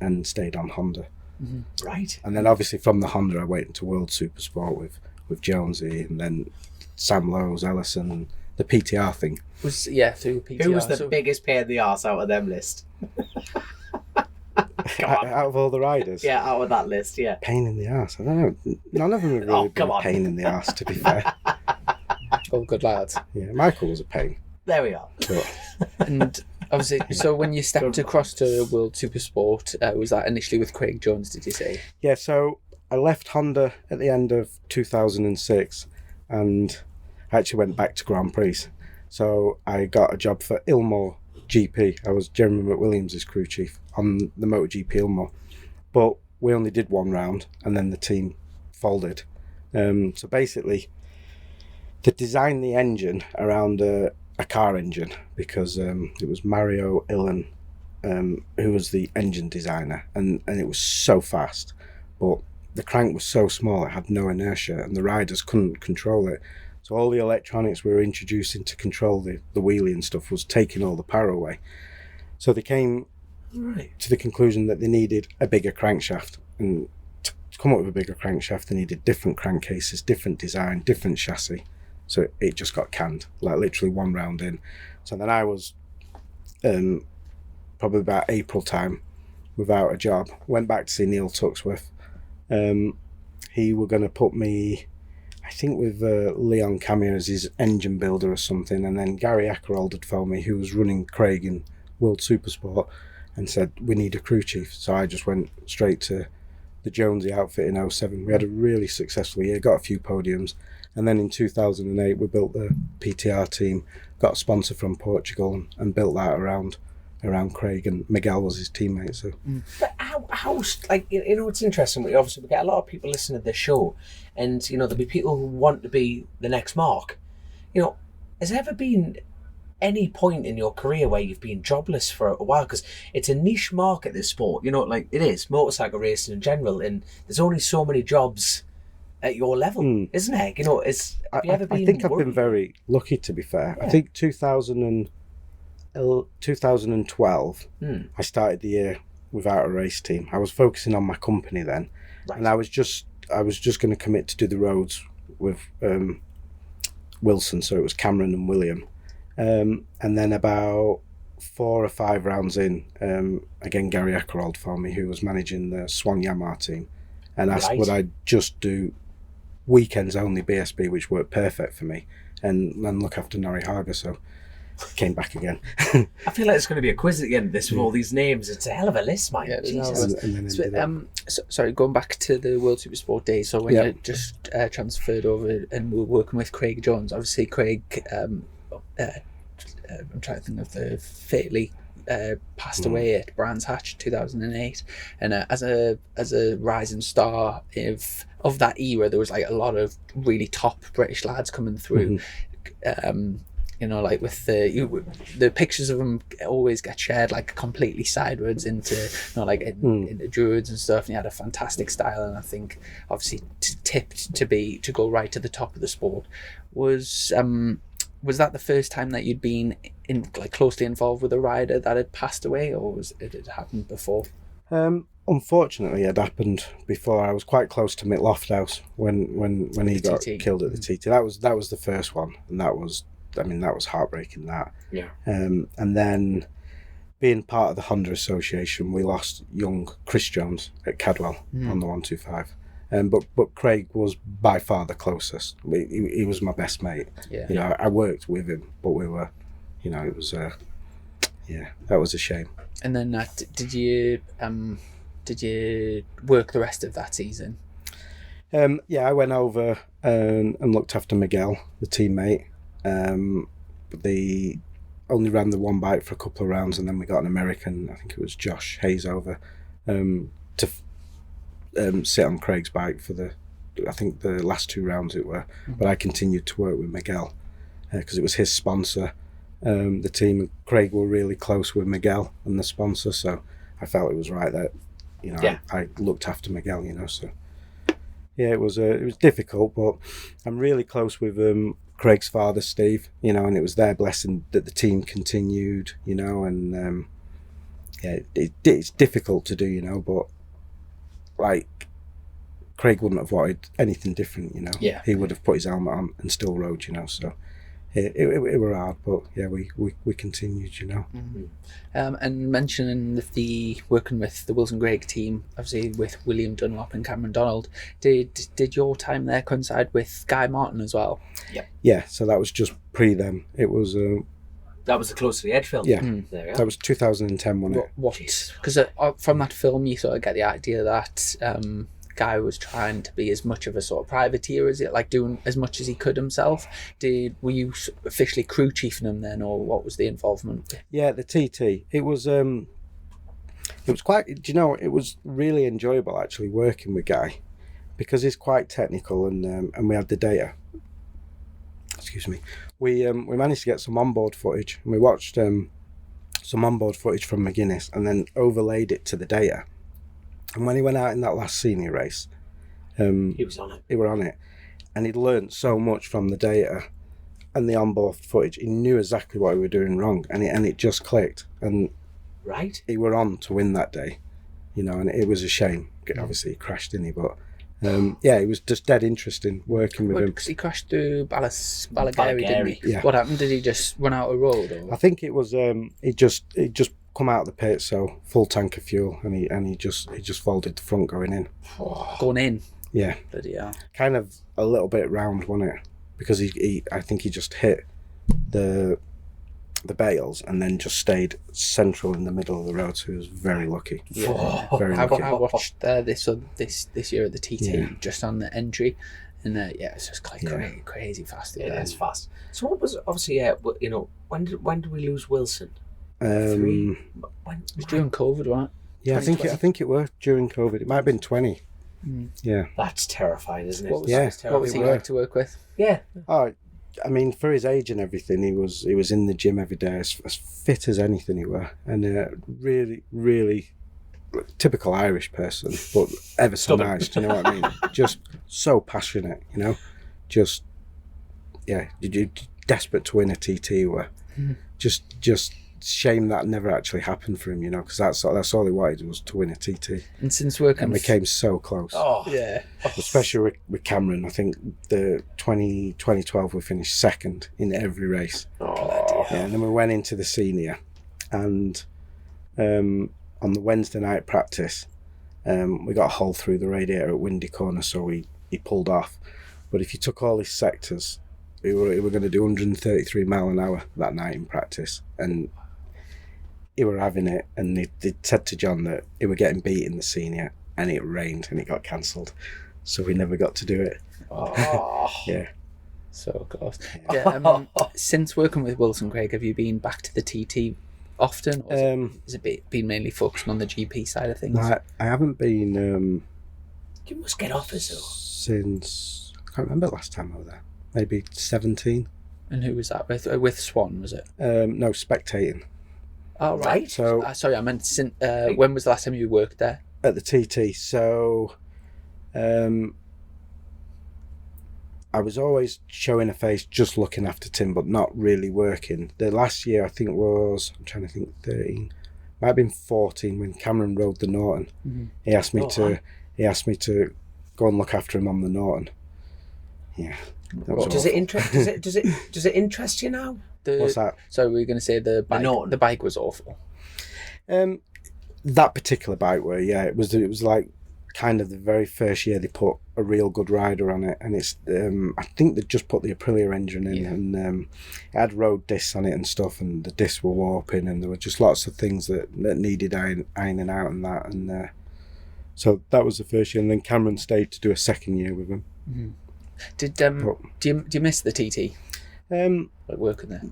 Honda. Mm-hmm. Right. And then obviously from the Honda I went into World Super Sport with Jonesy, and then Sam Lowes, Ellison, and the PTR thing. Through PTR. Who was the biggest pain in the arse out of them list? Out of all the riders? Yeah, out of that list, yeah. Pain in the arse? I don't know. None of them have really been a pain in the arse, to be fair. All good lads. Yeah, Michael was a pain. There we are. But And obviously, so when you stepped across to World Super Sport, was that initially with Craig Jones, did you say? yeah, so I left Honda at the end of 2006, and I actually went back to Grand Prix. So I got a job for Ilmore GP. I was Jeremy McWilliams' crew chief on the MotoGP Ilmore. But we only did one round, and then the team folded. So basically, they designed the engine around a car engine, because it was Mario Illen who was the engine designer, and it was so fast, but the crank was so small it had no inertia, and the riders couldn't control it. So all the electronics we were introducing to control the wheelie and stuff was taking all the power away. So they came to the conclusion that they needed a bigger crankshaft, and to come up with a bigger crankshaft they needed different crankcases, different design, different chassis. So it just got canned, literally one round in. So then I was probably about April time without a job. Went back to see Neil Tuxworth. He were going to put me, I think, with Leon Camia as his engine builder or something. And then Gary Ackerold had phoned me, who was running Craig in World Supersport, and said, "We need a crew chief." So I just went straight to the Jonesy outfit in 07. We had a really successful year, got a few podiums. And then in 2008, we built the PTR team, got a sponsor from Portugal, and built that around Craig, and Miguel was his teammate. So, But how it's interesting. We get a lot of people listening to this show, and there'll be people who want to be the next Mark. Has there ever been any point in your career where you've been jobless for a while? Because it's a niche market, this sport. It is motorcycle racing in general, and there's only so many jobs at your level, isn't it? Have you ever been I think worried? I've been very lucky, to be fair. Yeah. I think 2012, I started the year without a race team. I was focusing on my company then, Right. and I was just going to commit to do the roads with Wilson, so it was Cameron and William. And then about 4 or 5 rounds in, again Gary Ackerold phoned me, who was managing the Swan Yamaha team, and asked would I just do weekends only BSB, which worked perfect for me, and look after Norrie Haga. So came back again. I feel like it's going to be a quiz at the end of this with all these names. It's a hell of a list, mate. Yeah, Jesus. And then ended up- Sorry, going back to the World Supersport days. So when you just transferred over and were working with Craig Jones, obviously Craig, I'm trying to think of the fatally passed away at Brands Hatch 2008, and as a rising star of that era, there was like a lot of really top British lads coming through. With the pictures of them always get shared like completely sideways into into Druids and stuff, and he had a fantastic style, and I think obviously tipped to go right to the top of the sport. Was that the first time that you'd been closely involved with a rider that had passed away, or it had happened before? Unfortunately, it happened before. I was quite close to Mick Lofthouse when he got killed at the TT. That was the first one, and that was heartbreaking. That, yeah. And then being part of the Honda Association, we lost young Chris Jones at Cadwell on the 125. But Craig was by far the closest. He was my best mate. Yeah. You know, I worked with him, but we were, you know, it was, that was a shame. And then did you work the rest of that season? I went over and looked after Miguel, the teammate. They only ran the one bike for a couple of rounds, and then we got an American, I think it was Josh Hayes, over to sit on Craig's bike for the last 2 rounds it were. But I continued to work with Miguel because it was his sponsor. The team and Craig were really close with Miguel and the sponsor, so I felt it was right that, you know, I looked after Miguel, you know. So yeah, it was difficult, but I'm really close with Craig's father, Steve, you know, and it was their blessing that the team continued, you know, and it's difficult to do, you know, but like Craig wouldn't have wanted anything different, you know. Yeah. He would have put his helmet on and still rode, you know, so it were hard, but yeah, we continued, you know. Mm-hmm. And mentioning the working with the Wilson Craig team, obviously with William Dunlop and Cameron Donald, did your time there coincide with Guy Martin as well? Yeah, so that was just pre them. It was that was the Close to the Edge film. Yeah. There, yeah. That was 2010, wasn't it? What? Because from that film, you sort of get the idea that Guy was trying to be as much of a sort of privateer as it, like doing as much as he could himself. Were you officially crew chiefing him then, or what was the involvement? Yeah, the TT. It was quite. Do you know? It was really enjoyable actually working with Guy, because he's quite technical, and we had the data. Excuse me. We managed to get some onboard footage, and we watched some onboard footage from McGuinness, and then overlaid it to the data. And when he went out in that last senior race, he was on it. He were on it, and he'd learnt so much from the data and the onboard footage. He knew exactly what we were doing wrong, and it just clicked. And right, he were on to win that day, you know. And it was a shame. Obviously, he crashed, didn't he? But it was just dead interesting working with him. Because he crashed through Ballagary, didn't he? Yeah. What happened? Did he just run out of road? Or? I think it was he just come out of the pit, so full tank of fuel, and he just folded the front going in. Going in. Yeah. Bloody hell. Kind of a little bit round, wasn't it? Because I think he just hit the bales and then just stayed central in the middle of the road, so he was very lucky. Yeah. Very lucky. I watched this year at the TT just on the entry, and it's just quite crazy fast. It is fast. So what was obviously you know, when did we lose Wilson? It was during COVID, wasn't it? Yeah, I think it was during COVID. It might have been 20. Yeah. That's terrifying, isn't it? What was he like to work with? Yeah. Oh, I mean, for his age and everything, he was in the gym every day, as fit as anything he were, and really, really typical Irish person, but ever so nice. Do you know what I mean? Just so passionate, you know. Just you desperate to win a TT. Were just shame that never actually happened for him, you know, because that's all he wanted was to win a TT. And since working, and we came so close. Oh yeah, especially with Cameron. I think the 2012 we finished second in every race. Oh, yeah, and then we went into the senior, and on the Wednesday night practice, we got a hole through the radiator at Windy Corner, so he pulled off. But if you took all his sectors, we were going to do 133 mile an hour that night in practice, and he were having it, and they said to John that he were getting beat in the senior, and it rained and it got cancelled, so we never got to do it. Yeah. So close. Yeah, since working with Wilson Craig, have you been back to the TT often, or has it been mainly focusing on the GP side of things? I haven't been. You must get offers though. Since I can't remember last time I was there. Maybe 17. And who was that with? With Swan, was it? No, spectating. Oh right. So sorry, I meant when was the last time you worked there? At the TT. So, I was always showing a face, just looking after Tim, but not really working. The last year I think was, I'm trying to think, 13. Might have been 14 when Cameron rode the Norton. Mm-hmm. He asked me to go and look after him on the Norton. Yeah. Does it interest you now? What's that? So we were going to say the bike was awful. That particular bike were, yeah, it was like kind of the very first year they put a real good rider on it, and it's I think they just put the Aprilia engine in, and it had road discs on it and stuff, and the discs were warping, and there were just lots of things that needed ironing out and that, and so that was the first year, and then Cameron stayed to do a second year with him. Mm-hmm. Did do you miss the TT? Like working there?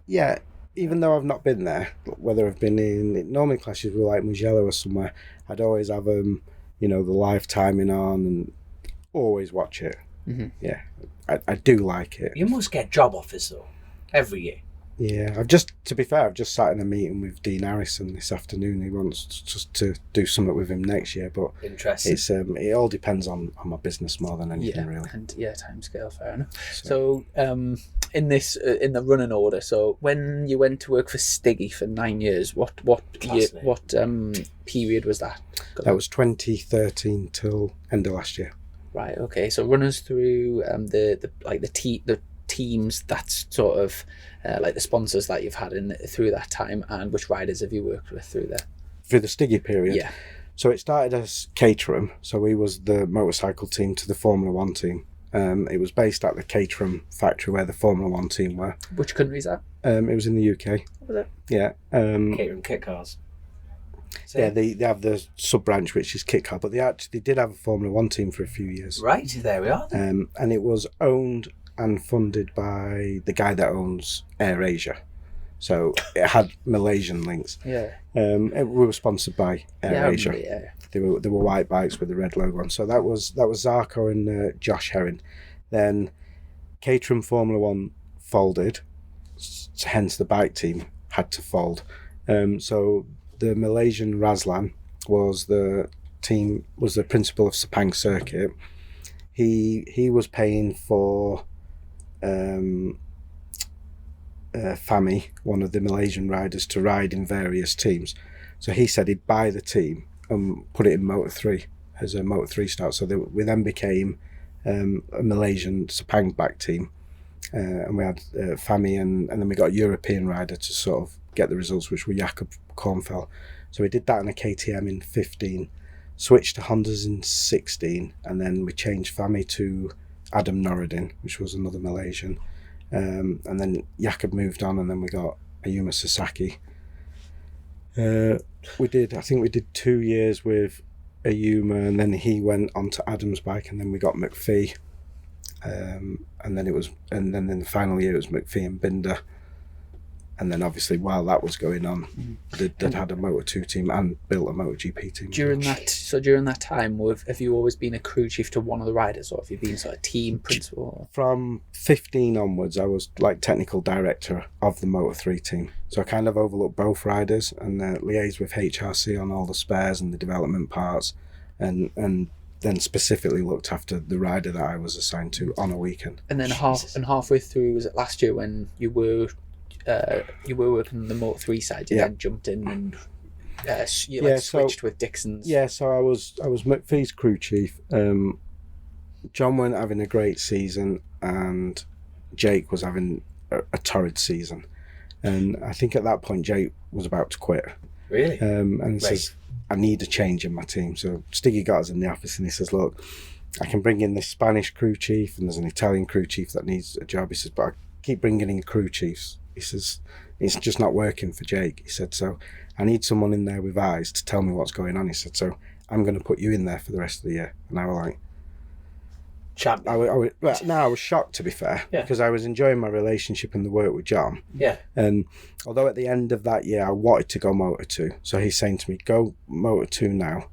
Yeah, even though I've not been there, whether I've been in normally classes with like Mugello or somewhere, I'd always have the live timing on and always watch it. Mm-hmm. Yeah, I do like it. You must get job offers though, every year. Yeah, to be fair, I've just sat in a meeting with Dean Harrison this afternoon. He wants just to do something with him next year, but interesting. It's it all depends on my business more than anything, really. And time scale, fair enough. So in this in the running order, so when you went to work for Stiggy for 9 years, what period was that? That was 2013 till end of last year. Right. Okay. So run us through the teams, that's sort of like the sponsors that you've had through that time, and which riders have you worked with through there? Through the Stiggy period? Yeah. So it started as Caterham, so we was the motorcycle team to the Formula 1 team. It was based at the Caterham factory where the Formula 1 team were. Which country is that? It was in the UK. What was it? Yeah. Caterham kit cars. Yeah, they have the sub-branch, which is Kit Car, but they did have a Formula 1 team for a few years. Right, there we are. And it was owned and funded by the guy that owns AirAsia. So it had Malaysian links. Yeah. We were sponsored by AirAsia. Yeah. They were white bikes with the red logo on. So that was Zarko and Josh Herring. Then Caterham Formula 1 folded, hence the bike team had to fold. So the Malaysian Razlan was the principal of Sepang Circuit. He was paying for Fami, one of the Malaysian riders, to ride in various teams. So he said he'd buy the team and put it in Moto3 as a Moto3 start. So we then became a Malaysian Sepang back team, and we had Fami, and then we got a European rider to sort of get the results, which were Jakob Kornfeld. So we did that in a KTM in 15, switched to Hondas in 16, and then we changed Fami to Adam Norridin, which was another Malaysian. And then Jakob moved on, and then we got Ayuma Sasaki. I think we did 2 years with Ayuma, and then he went on to Adam's bike, and then we got McPhee. And then in the final year it was McPhee and Binder. And then obviously while that was going on, they'd had a Moto2 team and built a MotoGP team. During that time, have you always been a crew chief to one of the riders, or have you been sort of team principal? From 15 onwards, I was like technical director of the Moto3 team. So I kind of overlooked both riders and liaised with HRC on all the spares and the development parts, and then specifically looked after the rider that I was assigned to on a weekend. And then halfway through, was it last year when you were working on the Moto3 side, you then jumped in and switched with Dixon's. Yeah, so I was McPhee's crew chief. John weren't having a great season, and Jake was having a torrid season. And I think at that point Jake was about to quit. Really? And he says, I need a change in my team. So Stiggy got us in the office and he says, look, I can bring in this Spanish crew chief, and there's an Italian crew chief that needs a job. He says, but I keep bringing in crew chiefs. He says, it's just not working for Jake. He said, so I need someone in there with eyes to tell me what's going on. He said, so I'm going to put you in there for the rest of the year. And I was like, I was shocked, to be fair, because I was enjoying my relationship and the work with John. Yeah. And although at the end of that year I wanted to go Moto2, so he's saying to me, go Moto2 now,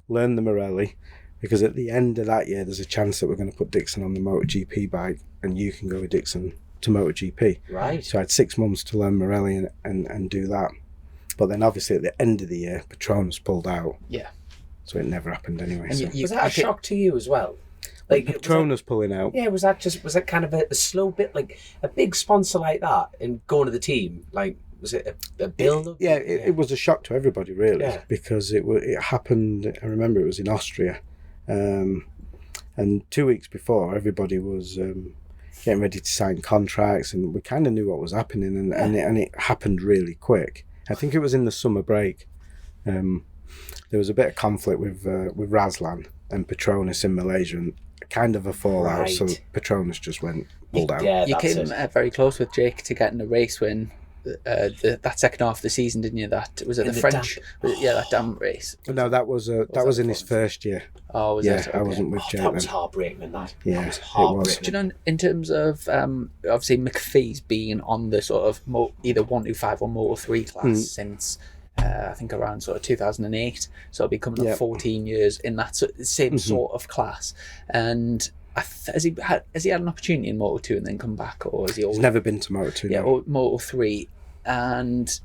learn the Morelli, because at the end of that year there's a chance that we're going to put Dixon on the MotoGP bike and you can go with Dixon to MotoGP. Right. So I had 6 months to learn Morelli and do that. But then obviously at the end of the year, Patronus pulled out. Yeah. So it never happened anyway. And was that a shock to you as well? Like Patronus pulling out. Yeah, was that kind of a slow bit, like a big sponsor like that and going to the team? Like, was it a build-up? It was a shock to everybody, really, because it happened. I remember it was in Austria, and 2 weeks before, everybody was getting ready to sign contracts, and we kind of knew what was happening, and it happened really quick. I think it was in the summer break. There was a bit of conflict with Razlan and Petronas in Malaysia, and kind of a fallout. Right. So Petronas just pulled out. Yeah, You that's came it. very close with Jake to getting a race win. That second half of the season, didn't you? That was it. In The the French, that damp race. No, that was in his first year. Oh, was Yeah, it? Okay. I wasn't with Jake That was then. heartbreaking, that. Yeah, That was it was. heartbreaking. Do you know, in terms of obviously McPhee's been on the sort of either 125 or Moto 3 class since I think around sort of 2008, so it'll be coming up 14 years in that same sort of class. And has he had an opportunity in Moto 2 and then come back, or has he always... He's never been to Moto 2. Yeah, no. or Moto 3. And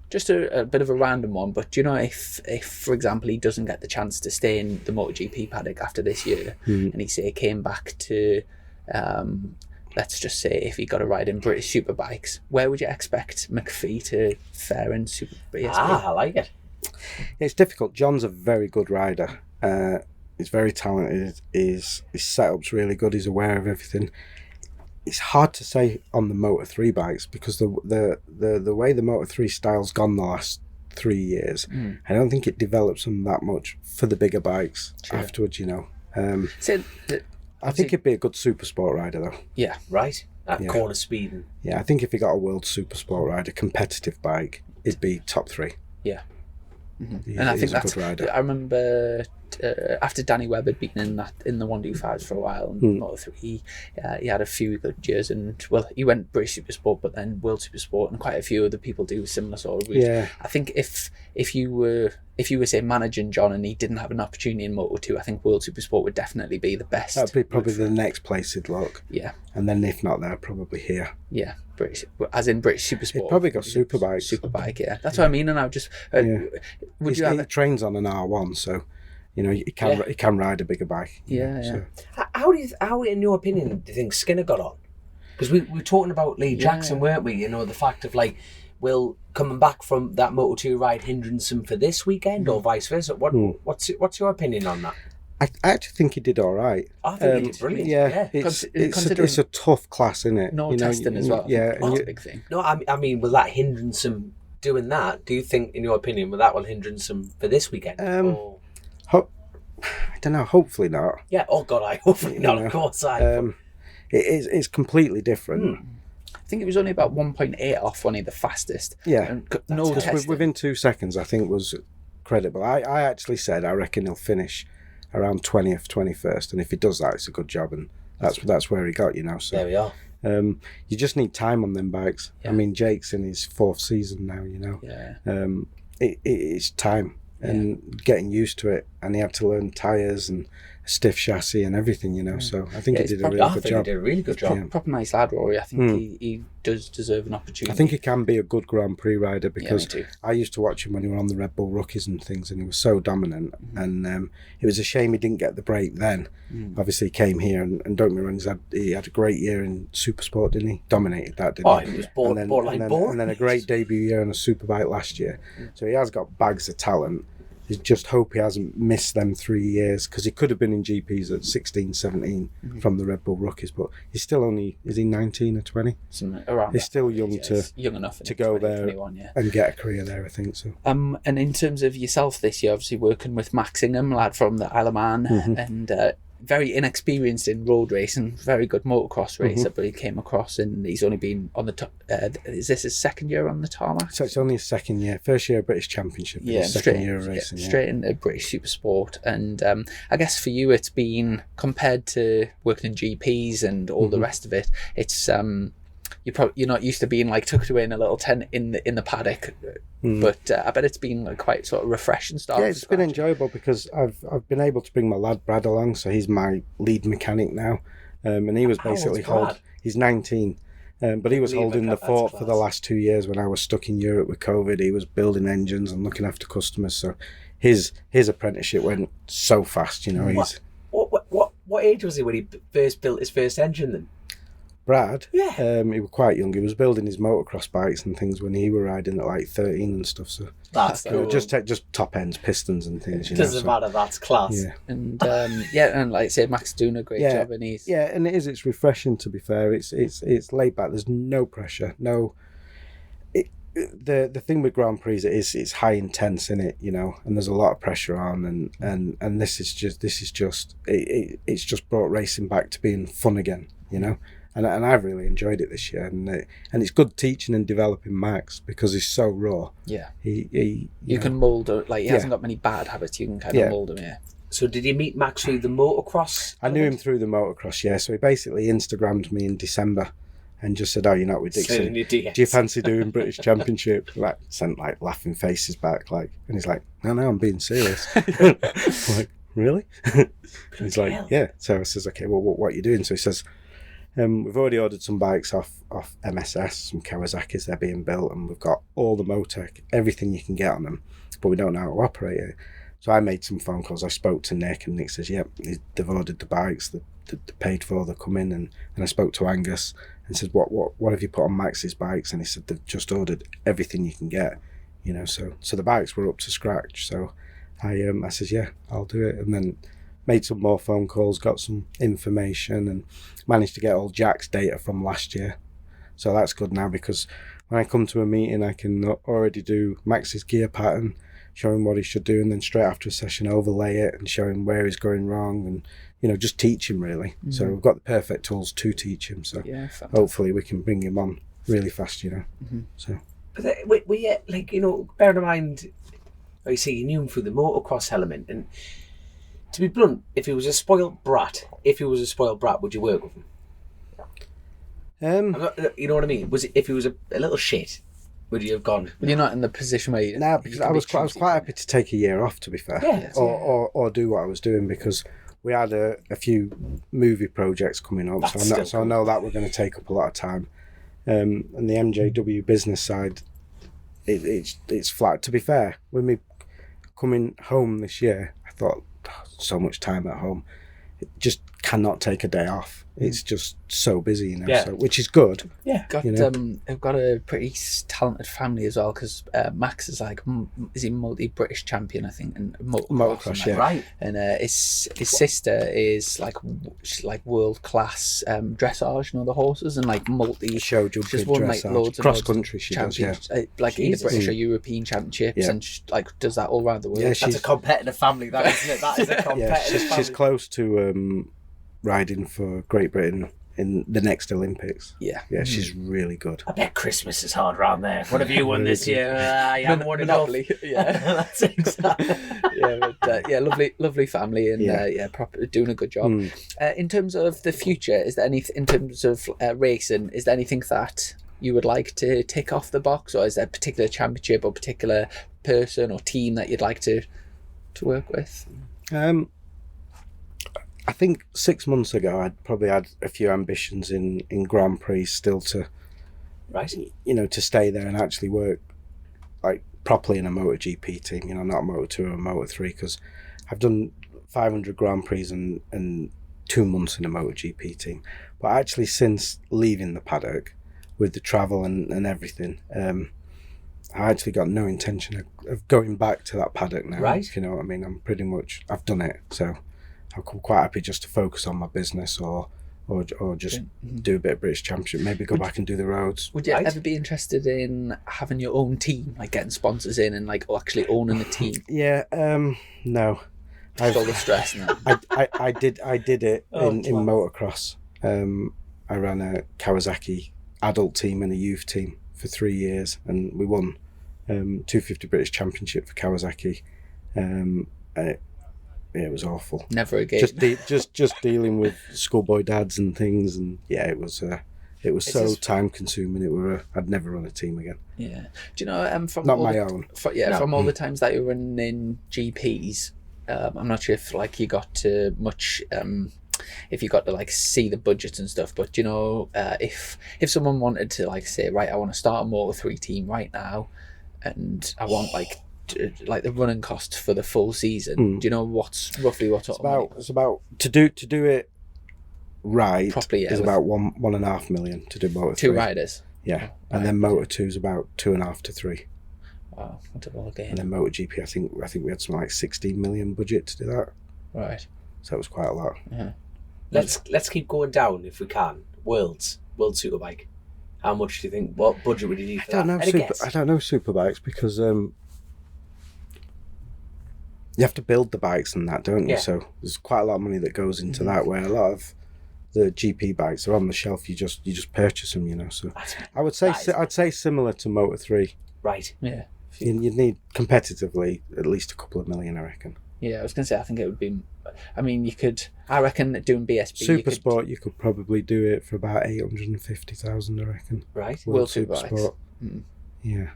just a bit of a random one, but do you know if for example he doesn't get the chance to stay in the MotoGP paddock after this year, and he say came back to let's just say if he got a ride in British Superbikes, where would you expect McPhee to fare in Super BSB? I like it. It's difficult. John's a very good rider. He's very talented. His setup's really good. He's aware of everything. It's hard to say on the Moto 3 bikes because the way the Moto 3 style's gone the last 3 years, I don't think it develops them that much for the bigger bikes afterwards, you know. I think he'd be a good super sport rider though. Yeah. Right? That corner speed. Yeah, I think if he got a world super sport rider, competitive bike, it'd be top 3. Yeah. He, And I think he's a that's... good rider. I remember after Danny Webb had been in the 125s for a while, and Moto 3, he had a few good years, and well, he went British Super Sport, but then World Super Sport, and quite a few other people do similar sort of routes. Yeah. I think if you were say managing John and he didn't have an opportunity in Moto 2, I think World Super Sport would definitely be the best. That'd be probably the next place he'd look. Yeah. And then if not there, probably here. Yeah, British, as in British Super Sport. He'd probably got superbikes. Superbike, yeah. That's what I mean. And I would just would you have He trains on an R1, so you know he can ride a bigger bike. Yeah, So. How in your opinion do you think Skinner got on? Because we were talking about Lee Jackson, weren't we? You know, the fact of like, will coming back from that Moto 2 ride hindrance him for this weekend or vice versa? What's your opinion on that? I actually think he did all right. I think he did brilliant. Yeah, it's a tough class, isn't it? No testing as well. Yeah, that's a big thing. No, I mean, will that hindrance him doing that? Do you think, in your opinion, will hindrance him for this weekend? I don't know. Hopefully not. Yeah. Oh God, hopefully not. Of course, It's completely different. I think it was only about 1.8 off, only the fastest. Yeah. And just within 2 seconds, I think was credible. I actually said I reckon he'll finish around 20th, 21st, and if he does that, it's a good job, and that's where he got, you know. So there we are. You just need time on them bikes. Yeah. I mean, Jake's in his 4th season now, you know. Yeah. It's time and getting used to it, and he had to learn tyres and a stiff chassis and everything, you know. So I think he did a really good job. He did a really good job. Yeah. Proper nice lad, Rory. I think he does deserve an opportunity. I think he can be a good Grand Prix rider because me too. I used to watch him when he was on the Red Bull Rookies and things, and he was so dominant. And it was a shame he didn't get the break then. Obviously, he came here, and don't get me wrong, he had a great year in Super Sport, didn't he? Dominated that, didn't he? He was borderline. And then a great debut year on a Superbike last year. So he has got bags of talent. You just hope he hasn't missed them 3 years, because he could have been in GPs at 16, 17 from the Red Bull Rookies, but he's still only, is he 19 or 20? Something around He's still young young enough to go 20, there 21, and get a career there, I think so. And in terms of yourself this year, obviously working with Max Ingham, lad from the Isle of Man, and very inexperienced in road racing, very good motocross racer, but he came across and he's only been on the top. Is this his second year on the tarmac? So it's only his second year, first year of British Championship, his second year of racing. Straight into British Super Sport. And I guess for you, it's been, compared to working in GPs and all the rest of it, it's you're not used to being like tucked away in a little tent in the paddock, but I bet it's been like quite sort of refreshing start. Yeah, it's been enjoyable because I've been able to bring my lad Brad along, so he's my lead mechanic now, and he was basically he's 19, but he was holding the fort for the last 2 years when I was stuck in Europe with COVID. He was building engines and looking after customers, so his apprenticeship went so fast, you know. What age was he when he first built his first engine then? Brad, he was quite young. He was building his motocross bikes and things when he were riding at like 13 and stuff. So that's cool. Just top ends, pistons and things. You doesn't matter. That's class. Yeah. And and like I said, Max is doing a great job, and he's and it is. It's refreshing, to be fair. It's laid back. There's no pressure. No. the thing with Grand Prix is it's high intense in it, you know, and there's a lot of pressure on, and this is just it's just brought racing back to being fun again, you know. And I've really enjoyed it this year, and it's good teaching and developing Max because he's so raw. Yeah, you can mould he hasn't got many bad habits. You can kind of mould him. Yeah. So did you meet Max through the motocross? I knew him through the motocross. Yeah, so he basically Instagrammed me in December and just said, "Oh, you're not with Dixon. Do you fancy doing British Championship?" Like sent like laughing faces back, like, and he's like, "No, I'm being serious." I'm like, really? He's like, "Yeah." So I says, "Okay, well, what are you doing?" So he says, we've already ordered some bikes off MSS, some Kawasaki's, they're being built, and we've got all the Motec, everything you can get on them, but we don't know how to operate it. So I made some phone calls. I spoke to Nick, and Nick says, yep, they've ordered the bikes, they're paid for, they're coming. And I spoke to Angus and said, what have you put on Max's bikes? And he said, they've just ordered everything you can get, you know. So the bikes were up to scratch. So I says, yeah, I'll do it. And then made some more phone calls, got some information, and managed to get all Jack's data from last year. So that's good now, because when I come to a meeting, I can already do Max's gear pattern, show him what he should do, and then straight after a session overlay it and show him where he's going wrong, and, you know, just teach him really. Mm-hmm. So we've got the perfect tools to teach him. So hopefully we can bring him on really fast, you know. Mm-hmm. So. But we like, you know, bear in mind, like you say, you knew him through the motocross element, and to be blunt, if he was a spoiled brat, would you work with him? You know what I mean? If he was a little shit, would you have gone? Well, you're not in the position where you... No, because I was quite happy to take a year off, to be fair. Yeah. Or do what I was doing, because we had a few movie projects coming up, so I know that we're going to take up a lot of time. And the MJW business side, it's flat. To be fair, with me coming home this year, I thought, so much time at home, it just cannot take a day off. It's just so busy, you know. So, which is good. Yeah, I've got a pretty talented family as well, because Max is like, is he multi-British champion, I think, and motocross, yeah, right. And his sister is like world class dressage, you know, the horses, and like show jumping, she's won like loads of cross country. She does, yeah, like either British or European championships, and she, like, does that all around the world. Yeah, that's a competitive family, that, isn't it? That is a competitive family. She's close to riding for Great Britain in the next Olympics. Yeah, she's really good. I bet Christmas is hard around there. What have you won this year? I haven't won enough. Yeah, that's exactly. Lovely family, and proper doing a good job. In terms of the future, is there any, in terms of racing, is there anything that you would like to tick off the box, or is there a particular championship or particular person or team that you'd like to work with? I think 6 months ago, I'd probably had a few ambitions in Grand Prix still to, you know, to stay there and actually work like properly in a MotoGP team, you know, not a Moto2 or a Moto3, because I've done 500 Grand Prix and 2 months in a MotoGP team. But actually, since leaving the paddock with the travel and everything, I actually got no intention of going back to that paddock now. Right. You know what I mean? I've done it, so I'm quite happy just to focus on my business, or just do a bit of British Championship, maybe go back and do the roads. Would you ever be interested in having your own team, like getting sponsors in and like actually owning a team? Yeah, no. All the stress now. I did it in motocross. I ran a Kawasaki adult team and a youth team for 3 years, and we won 250 British Championship for Kawasaki. And it was awful. Never again. Just dealing with schoolboy dads and things, and it was so time consuming. I'd never run a team again. Yeah. Do you know? From not my own. From all the times that you were running GPs, I'm not sure if like you got to much. If you got to like see the budgets and stuff, but you know, if someone wanted to like say, right, I want to start a Moto3 team right now, and I want like the running costs for the full season. Do you know roughly what it's about to do it right properly? Is about 1.5 million to do Moto3. 2 riders. Yeah, and then Moto2 is about 2.5 to 3. Wow, what a ball game. And then MotoGP, I think we had something like 16 million budget to do that. Right. So it was quite a lot. Yeah. Let's keep going down if we can. World Superbike. How much do you think? What budget would you need for I don't know that? I don't know superbikes because you have to build the bikes and that, don't you? Yeah. So there's quite a lot of money that goes into that. Where a lot of the GP bikes are on the shelf. You just purchase them, you know. So I'd say similar to Moto 3. Right. Yeah. You'd need competitively at least a couple of million, I reckon. Yeah, I was going to say, I think it would be... I mean, you could... I reckon that doing BSB... Super Sport, you could probably do it for about 850,000, I reckon. Right. World Super Sport. Mm. Yeah.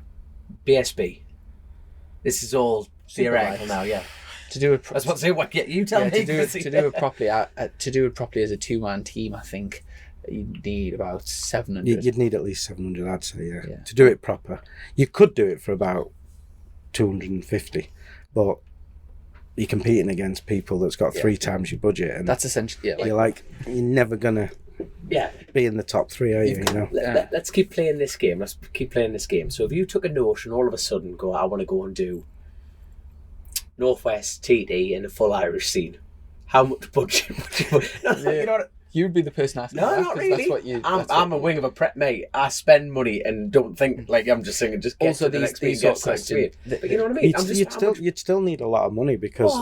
BSB. This is all theoretical now, yeah. To do it... I was about to say, what? You tell me. To do it properly as a two-man team, I think you'd need about 700. You'd need at least 700, I'd say, yeah. To do it proper. You could do it for about 250, but... You're competing against people that's got 3 times your budget, and that's essentially you're never gonna be in the top 3, are you? You know. Let's keep playing this game. Let's keep playing this game. So if you took a notion, all of a sudden go, I want to go and do Northwest TD in a full Irish scene. How much budget would you put? You know what? You'd be the person asking. No, not really. I'm a wing of a prep, mate. I spend money and don't think like I'm just saying. Just get also to the next sort of question. But you know what I mean? You'd still need a lot of money because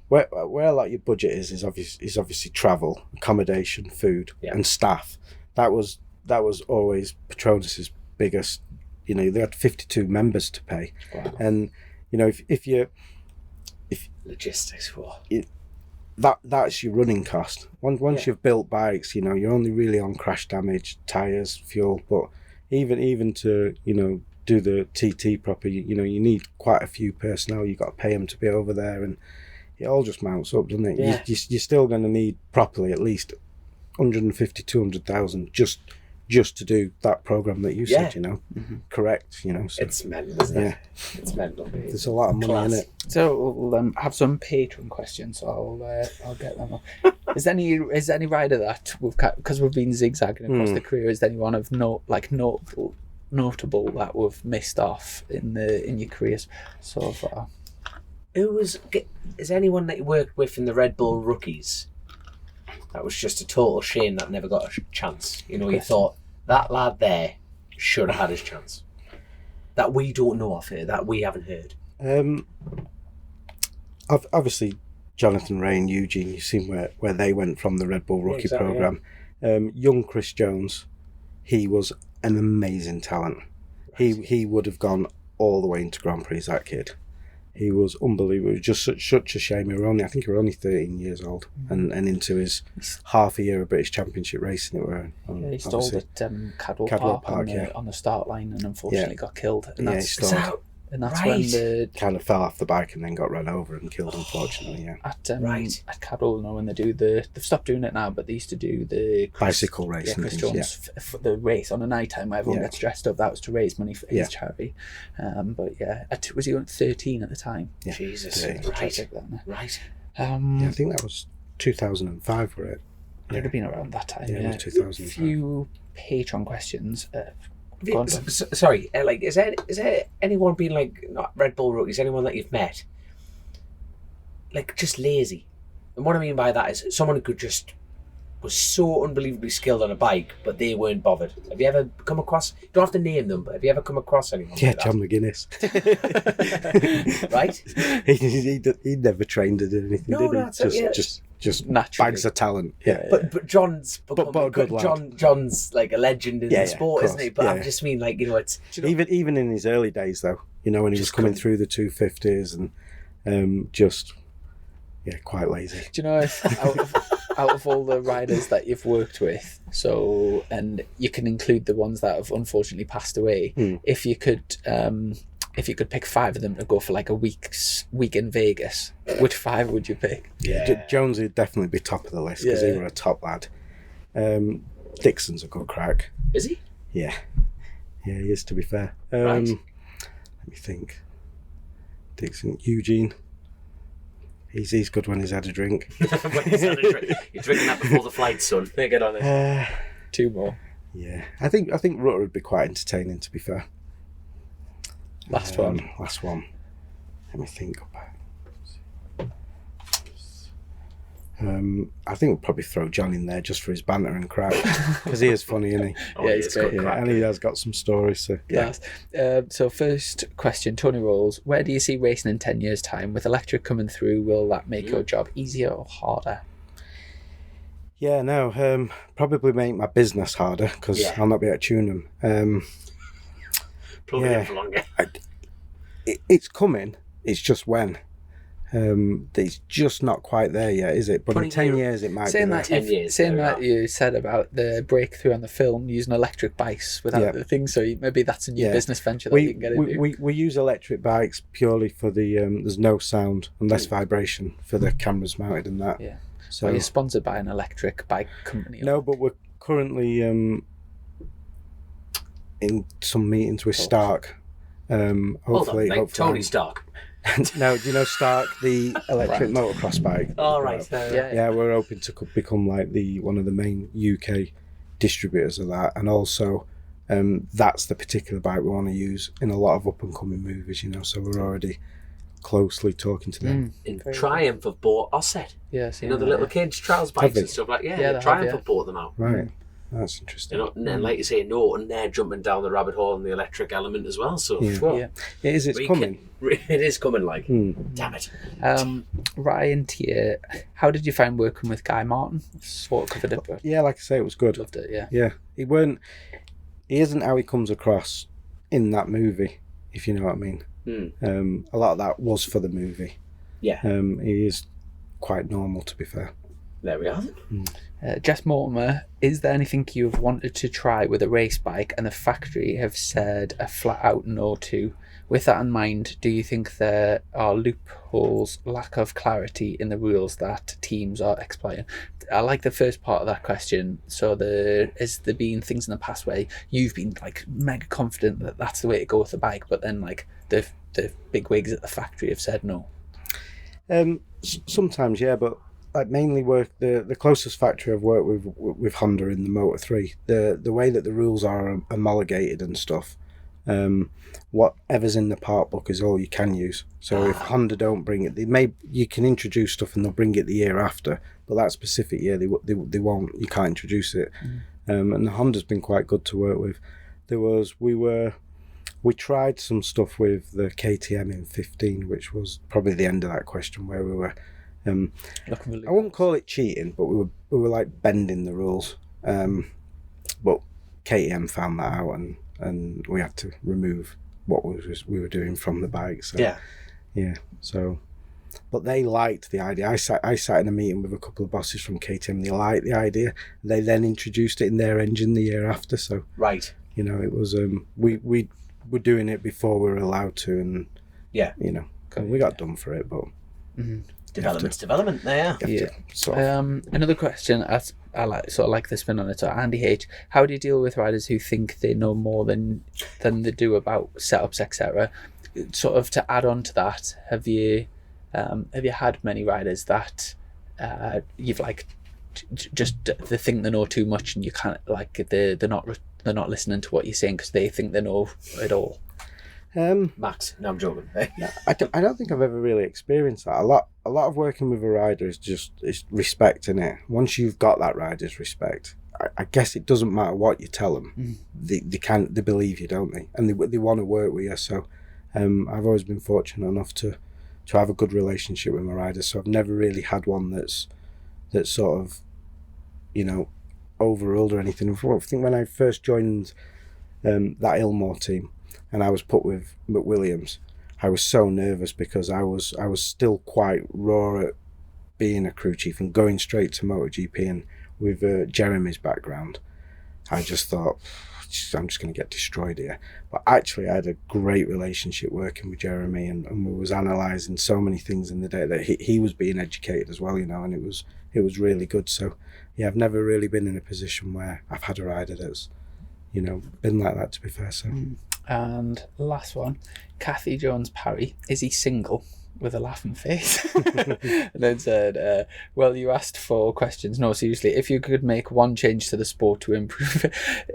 where a lot of your budget is obviously travel, accommodation, food, and staff. That was always Petronus's biggest. You know, they had 52 members to pay, and you know if logistics for. That's your running cost. Once you've built bikes, you know, you're only really on crash damage, tyres, fuel. But even to, you know, do the TT proper, you know, you need quite a few personnel. You've got to pay them to be over there, and it all just mounts up, doesn't it? Yeah. You're still going to need properly at least 150, 200,000 just to do that program that you said, you know, correct, you know. So, it's mental, isn't it? It's mental. There's a lot of money in it. So we'll have some Patreon questions. So I'll get them. Is there any rider that because we've been zigzagging across the career? Is there anyone of notable that we've missed off in your careers so far? Is anyone that you worked with in the Red Bull rookies? That was just a total shame that never got a chance. You know, you thought, that lad there should have had his chance. That we don't know of here, that we haven't heard. Obviously, Jonathan Ray and Eugene, you've seen where they went from the Red Bull rookie programme. Young Chris Jones, he was an amazing talent. Right. He would have gone all the way into Grand Prix, that kid. He was unbelievable. It was just such a shame. I think he was only 13 years old and into his half a year of British Championship racing. He stalled at Cadwell Park on the start line and unfortunately got killed. And that's when the kind of fell off the bike and then got run over and killed, unfortunately. Yeah. At Cadwell, when they do they've stopped doing it now, but they used to do the bicycle race. Chris Jones for the race on a night time where everyone gets dressed up. That was to raise money for his charity. But was he on 13 at the time? Yeah. Jesus, right. I think that was 2005, were it? It would have been around that time. Yeah, it was 2005. A few Patreon questions. Sorry, is there anyone being like not Red Bull rookies? Anyone that you've met, like just lazy? And what I mean by that is someone who was so unbelievably skilled on a bike, but they weren't bothered. Have you ever come across? You don't have to name them, but have you ever come across anyone? Yeah, like John McGuinness. Right? He never trained or did anything. Did he? Just naturally. bags of talent. Yeah. But John's but a good lad. John's like a legend in the sport, isn't he? But I just mean it's even in his early days though, when he was coming through the 250s and quite lazy. Do you know out of all the riders that you've worked with, and you can include the ones that have unfortunately passed away, if you could pick 5 of them to go for like a week in Vegas, which 5 would you pick? Yeah. Jones would definitely be top of the list because he was a top lad. Dixon's a good crack. Is he? Yeah, he is, to be fair. Right. Let me think. Dixon, Eugene. He's good when he's had a drink. When he's had a drink. You're drinking that before the flight, son. Get on it. 2 more. Yeah, I think Rutter would be quite entertaining, to be fair. Last one. Let me think. I think we'll probably throw John in there just for his banter and crack, because he is funny, isn't he? Oh, yeah, he's great. And he has got some stories. So yeah. So first question, Tony Rolls, where do you see racing in 10 years' time? With electric coming through, will that make your job easier or harder? Yeah, no, probably make my business harder, because I'll not be able to tune them. Probably in for longer. It's coming. It's just when. It's just not quite there yet, is it? But in 10 years, it might be there. 10 years. Saying that you said about the breakthrough on the film using electric bikes without the thing, so maybe that's a new business venture that you can get into. We use electric bikes purely for the there's no sound and less vibration for the cameras mounted and that. Yeah. So are you sponsored by an electric bike company? No, but we're currently in some meetings with Stark. Hopefully, Tony Stark. No, do you know Stark, the electric motocross bike? Oh, right. Yeah, we're hoping to become like one of the main UK distributors of that, and also that's the particular bike we want to use in a lot of up and coming movies. So we're already closely talking to them. In Triumph have bought Osset. Yes, the little kids trials bikes and stuff like that. Yeah, Triumph have bought them out. Right. That's interesting. And then, like you say, Norton, they're jumping down the rabbit hole in the electric element as well. So, it is. It's coming. It is coming. Like, damn it. Ryan Tier, how did you find working with Guy Martin? Sort of covered it, but yeah, like I say, it was good. Loved it. Yeah. Yeah, he isn't how he comes across in that movie, if you know what I mean. A lot of that was for the movie. Yeah. He is quite normal, to be fair. There we are. Jess Mortimer, is there anything you've wanted to try with a race bike and the factory have said a flat out no to? With that in mind, do you think there are loopholes, lack of clarity in the rules that teams are exploiting? I like the first part of that question. So has there been things in the past where you've been like mega confident that that's the way to go with the bike, but then like the big wigs at the factory have said no? Sometimes, yeah, but like mainly the closest factory I've worked with Honda in the Motor 3, the way that the rules are homologated and stuff, whatever's in the part book is all you can use. So if Honda don't bring it, you can introduce stuff and they'll bring it the year after, but that specific year they won't. You can't introduce it. And the Honda's been quite good to work with. We tried some stuff with the KTM in 15, which was probably the end of that question, where we were. I wouldn't call it cheating, but we were like bending the rules. But KTM found that out, and we had to remove what we were doing from the bike. So, yeah. So, but they liked the idea. I sat in a meeting with a couple of bosses from KTM. They liked the idea. They then introduced it in their engine the year after. So, right. It was we were doing it before we were allowed to, and we got done for it, but. Development there. Another question, I like the spin on it. So Andy H, how do you deal with riders who think they know more than they do about setups, etc.? Sort of to add on to that, have you had many riders that you've like just they think they know too much and you can't like they're not listening to what you're saying because they think they know it all? Max, no, I'm joking. I don't think I've ever really experienced that. A lot of working with a rider is respect in it. Once you've got that rider's respect, I guess it doesn't matter what you tell them. They believe you, don't they? And they want to work with you. So I've always been fortunate enough to have a good relationship with my riders. So I've never really had one that's sort of overruled or anything. I think when I first joined that Ilmore team, and I was put with McWilliams, I was so nervous because I was still quite raw at being a crew chief and going straight to MotoGP, and with Jeremy's background, I just thought, I'm just going to get destroyed here. But actually, I had a great relationship working with Jeremy, and we was analysing so many things in the day that he was being educated as well, and it was really good. So, yeah, I've never really been in a position where I've had a rider that's, been like that, to be fair. So. And last one, Kathy Jones Parry, is he single? With a laughing face. And then said, well, you asked 4 questions. No, seriously, if you could make one change to the sport to improve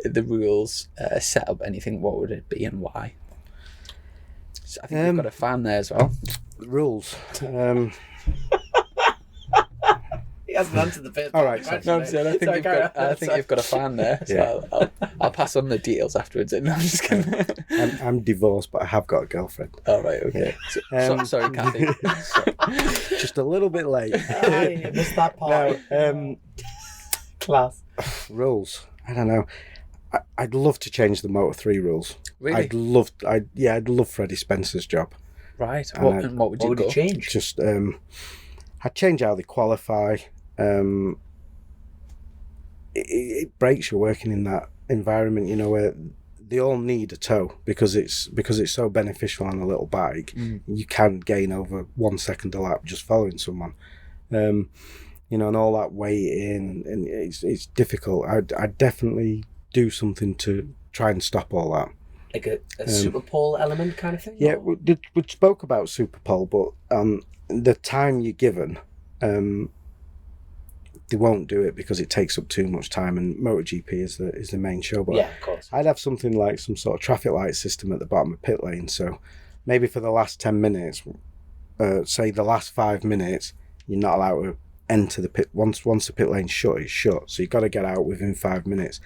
the rules, set up anything, what would it be and why? So I think you've got a fan there as well. Rules. hasn't answered the first. All right, No, I'm saying, I think you've got a fan there. So I'll pass on the details afterwards. No, I'm just kidding. I'm divorced, but I have got a girlfriend. All right, okay. Sorry, Kathy. Just a little bit late. I missed that part. No, Class. rules. I don't know. I'd love to change the Moto3 rules. Really? I'd love Freddie Spencer's job. Right. And What would you change? Just I'd change how they qualify. It breaks you working in that environment, you know, where they all need a tow because it's so beneficial on a little bike. You can gain over 1 second a lap just following someone. You know, and all that weight in, and it's difficult. I'd definitely do something to try and stop all that. Like a super pole element kind of thing? Yeah, we spoke about super pole, but the time you're given, they won't do it because it takes up too much time, and MotoGP is the main show. But yeah, of course. I'd have something like some sort of traffic light system at the bottom of pit lane. So maybe for the last 10 minutes, say the last 5 minutes, you're not allowed to enter the pit. Once the pit lane's shut, it's shut. So you've got to get out within 5 minutes.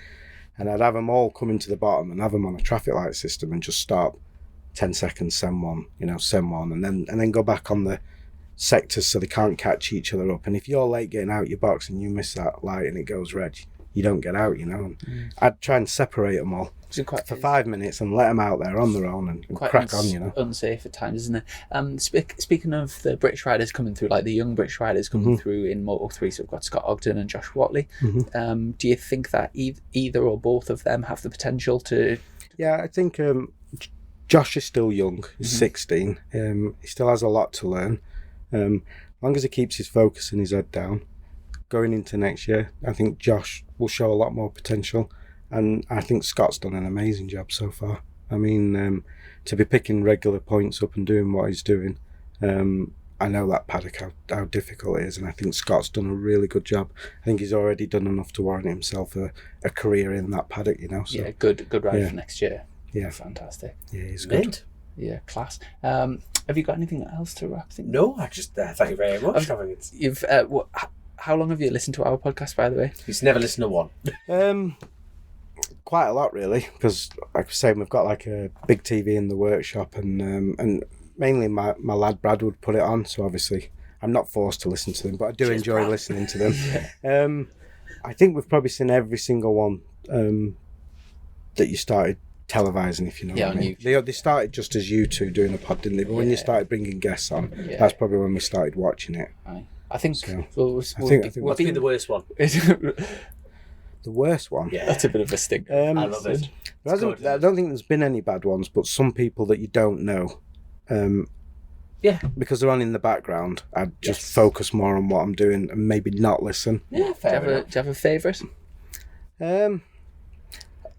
And I'd have them all coming to the bottom and have them on a traffic light system and just stop 10 seconds, send one, and then go back on the sectors so they can't catch each other up. And if you're late getting out your box and you miss that light and it goes red, you don't get out, And I'd try and separate them all for 5 minutes and let them out there on their own and crack on, Unsafe at times, isn't it? Speaking of the British riders coming through, like the young British riders coming through in Moto3, so we've got Scott Ogden and Josh Watley. Do you think that either or both of them have the potential to... Yeah, I think Josh is still young. He's 16. He still has a lot to learn. As long as he keeps his focus and his head down, going into next year, I think Josh will show a lot more potential. And I think Scott's done an amazing job so far. I mean, to be picking regular points up and doing what he's doing, I know that paddock, how difficult it is, and I think Scott's done a really good job. I think he's already done enough to warrant himself a career in that paddock, So, yeah, good ride for next year. Yeah. Fantastic. Yeah, he's good. Mint. Yeah, class. Have you got anything else to wrap things up? No, I just thank you very much. You've how long have you listened to our podcast, by the way? He's never listened to one. Quite a lot, really, because like I was saying, we've got like a big TV in the workshop, and mainly my lad Brad would put it on. So obviously, I'm not forced to listen to them, but I do enjoy listening to them. I think we've probably seen every single one that you started televising, if you know what I mean. They started just as you two doing a pod, didn't they? But when you started bringing guests on, that's probably when we started watching it. I think so. What's been the worst one? The worst one? Yeah. That's a bit of a stick. I love it. I don't think there's been any bad ones, but some people that you don't know, because they're on in the background, I'd just focus more on what I'm doing and maybe not listen. Yeah, fair enough. Do you have a favourite? I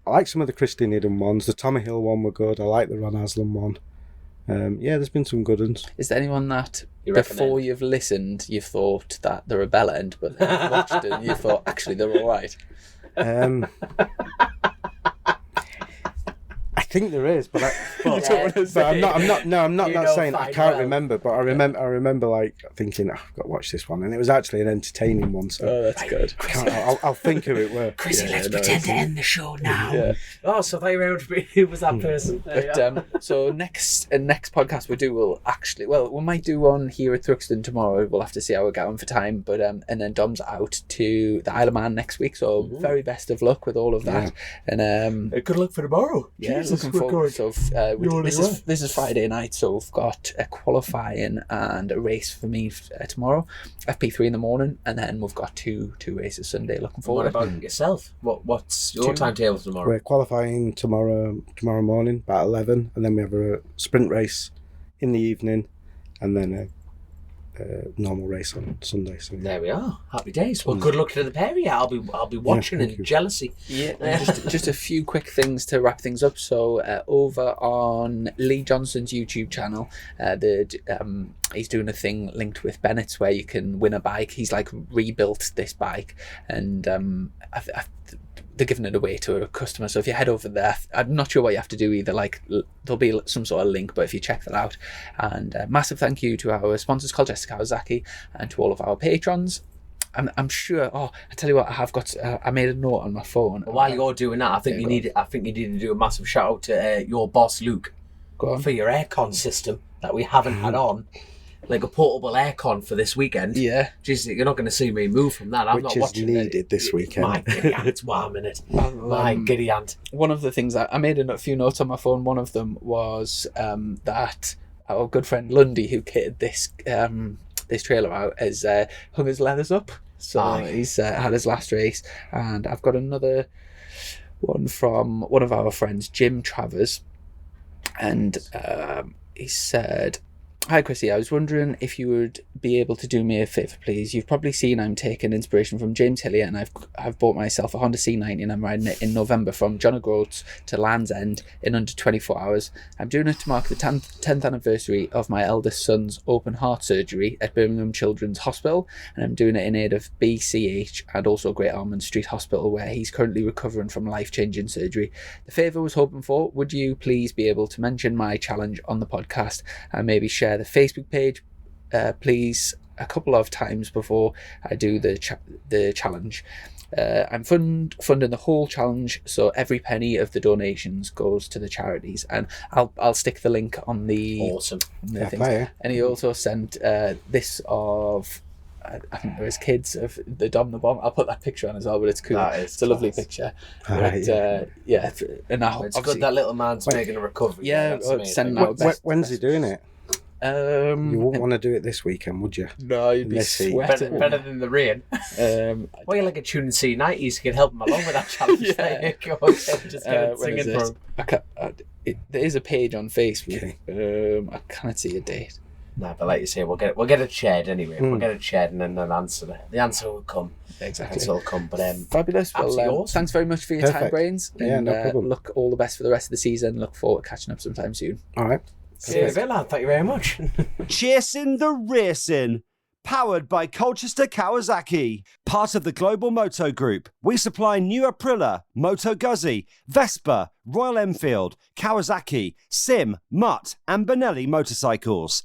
like some of the Christine Hidden ones. The Tommy Hill one were good. I like the Ron Aslan one. There's been some good ones. Is there anyone that before you've listened, you've thought that they're a bell end, but then you've watched it and you thought actually they're all right? I think there is, but I'm not saying I can't remember, but I remember like thinking, I've got to watch this one, and it was actually an entertaining one. So that's good. I'll think who it were. Chrissy, let's pretend to end the show now. Yeah. Oh, so they were who was that person? But so next podcast we might do one here at Thruxton tomorrow. We'll have to see how we're going for time, but and then Dom's out to the Isle of Man next week, so very best of luck with all of that, and good luck for tomorrow. Yeah. Looking forward. So this is Friday night, so we've got a qualifying and a race for me tomorrow, FP3 in the morning, and then we've got two races Sunday. Looking forward. What about yourself? What's your timetable tomorrow? We're qualifying tomorrow morning about 11, and then we have a sprint race in the evening, and then a normal race on Sunday. So there we are. Happy days. Well, good luck to the pair of you. I'll be watching in jealousy. Yeah. just a few quick things to wrap things up. So over on Lee Johnson's YouTube channel, he's doing a thing linked with Bennett's where you can win a bike. He's like rebuilt this bike, and they're giving it away to a customer. So if you head over there, I'm not sure what you have to do either. Like there'll be some sort of link, but if you check that out, and massive thank you to our sponsors, Colchester Kawasaki, and to all of our patrons. I'm sure. Oh, I tell you what, I have got. I made a note on my phone. While you're doing that, I think you need to do a massive shout out to your boss Luke for your aircon system that we haven't had on, like a portable aircon for this weekend. Yeah, just you're not going to see me move from that. I'm Which not watching is needed this weekend. My giddy aunt, it's warm in it. My giddy aunt. One of the things I made a few notes on my phone. One of them was that our good friend Lundy, who kitted this this trailer out, has hung his leathers up. So he's had his last race, and I've got another one from one of our friends, Jim Travers, and he said, "Hi Chrissy, I was wondering if you would be able to do me a favour, please. You've probably seen I'm taking inspiration from James Hillier, and I've bought myself a Honda C90 and I'm riding it in November from John O'Groats to Land's End in under 24 hours. I'm doing it to mark the 10th anniversary of my eldest son's open heart surgery at Birmingham Children's Hospital, and I'm doing it in aid of BCH and also Great Ormond Street Hospital, where he's currently recovering from life-changing surgery. The favour I was hoping for, would you please be able to mention my challenge on the podcast and maybe share the Facebook page, please, a couple of times before I do the challenge. I'm funding the whole challenge, so every penny of the donations goes to the charities, and I'll stick the link on the awesome things. And he also sent this of I think there was kids of the Dom the Bomb. I'll put that picture on as well, but it's cool. It's a lovely picture. And it's good that little man's making a recovery. Yeah, sending out when's he doing it? You wouldn't want to do it this weekend, would you? No, you'd be sweating. Better than the rain. Well, you're like a tuning C90s. You can help him along with that challenge. Just get it singing for him. There is a page on Facebook. I can't see a date. No, but like you say, we'll get it shared anyway. We'll get it shared, and then the answer will come. Exactly. The answer will come. But fabulous. Well, awesome. Thanks very much for your time, Brains. Yeah, no problem. Look, all the best for the rest of the season. Look forward to catching up sometime soon. All right. See you later, lad. Thank you very much. Chasin the Racin, powered by Colchester Kawasaki. Part of the Global Moto Group, we supply new Aprilia, Moto Guzzi, Vespa, Royal Enfield, Kawasaki, Sim, Mutt and Benelli motorcycles.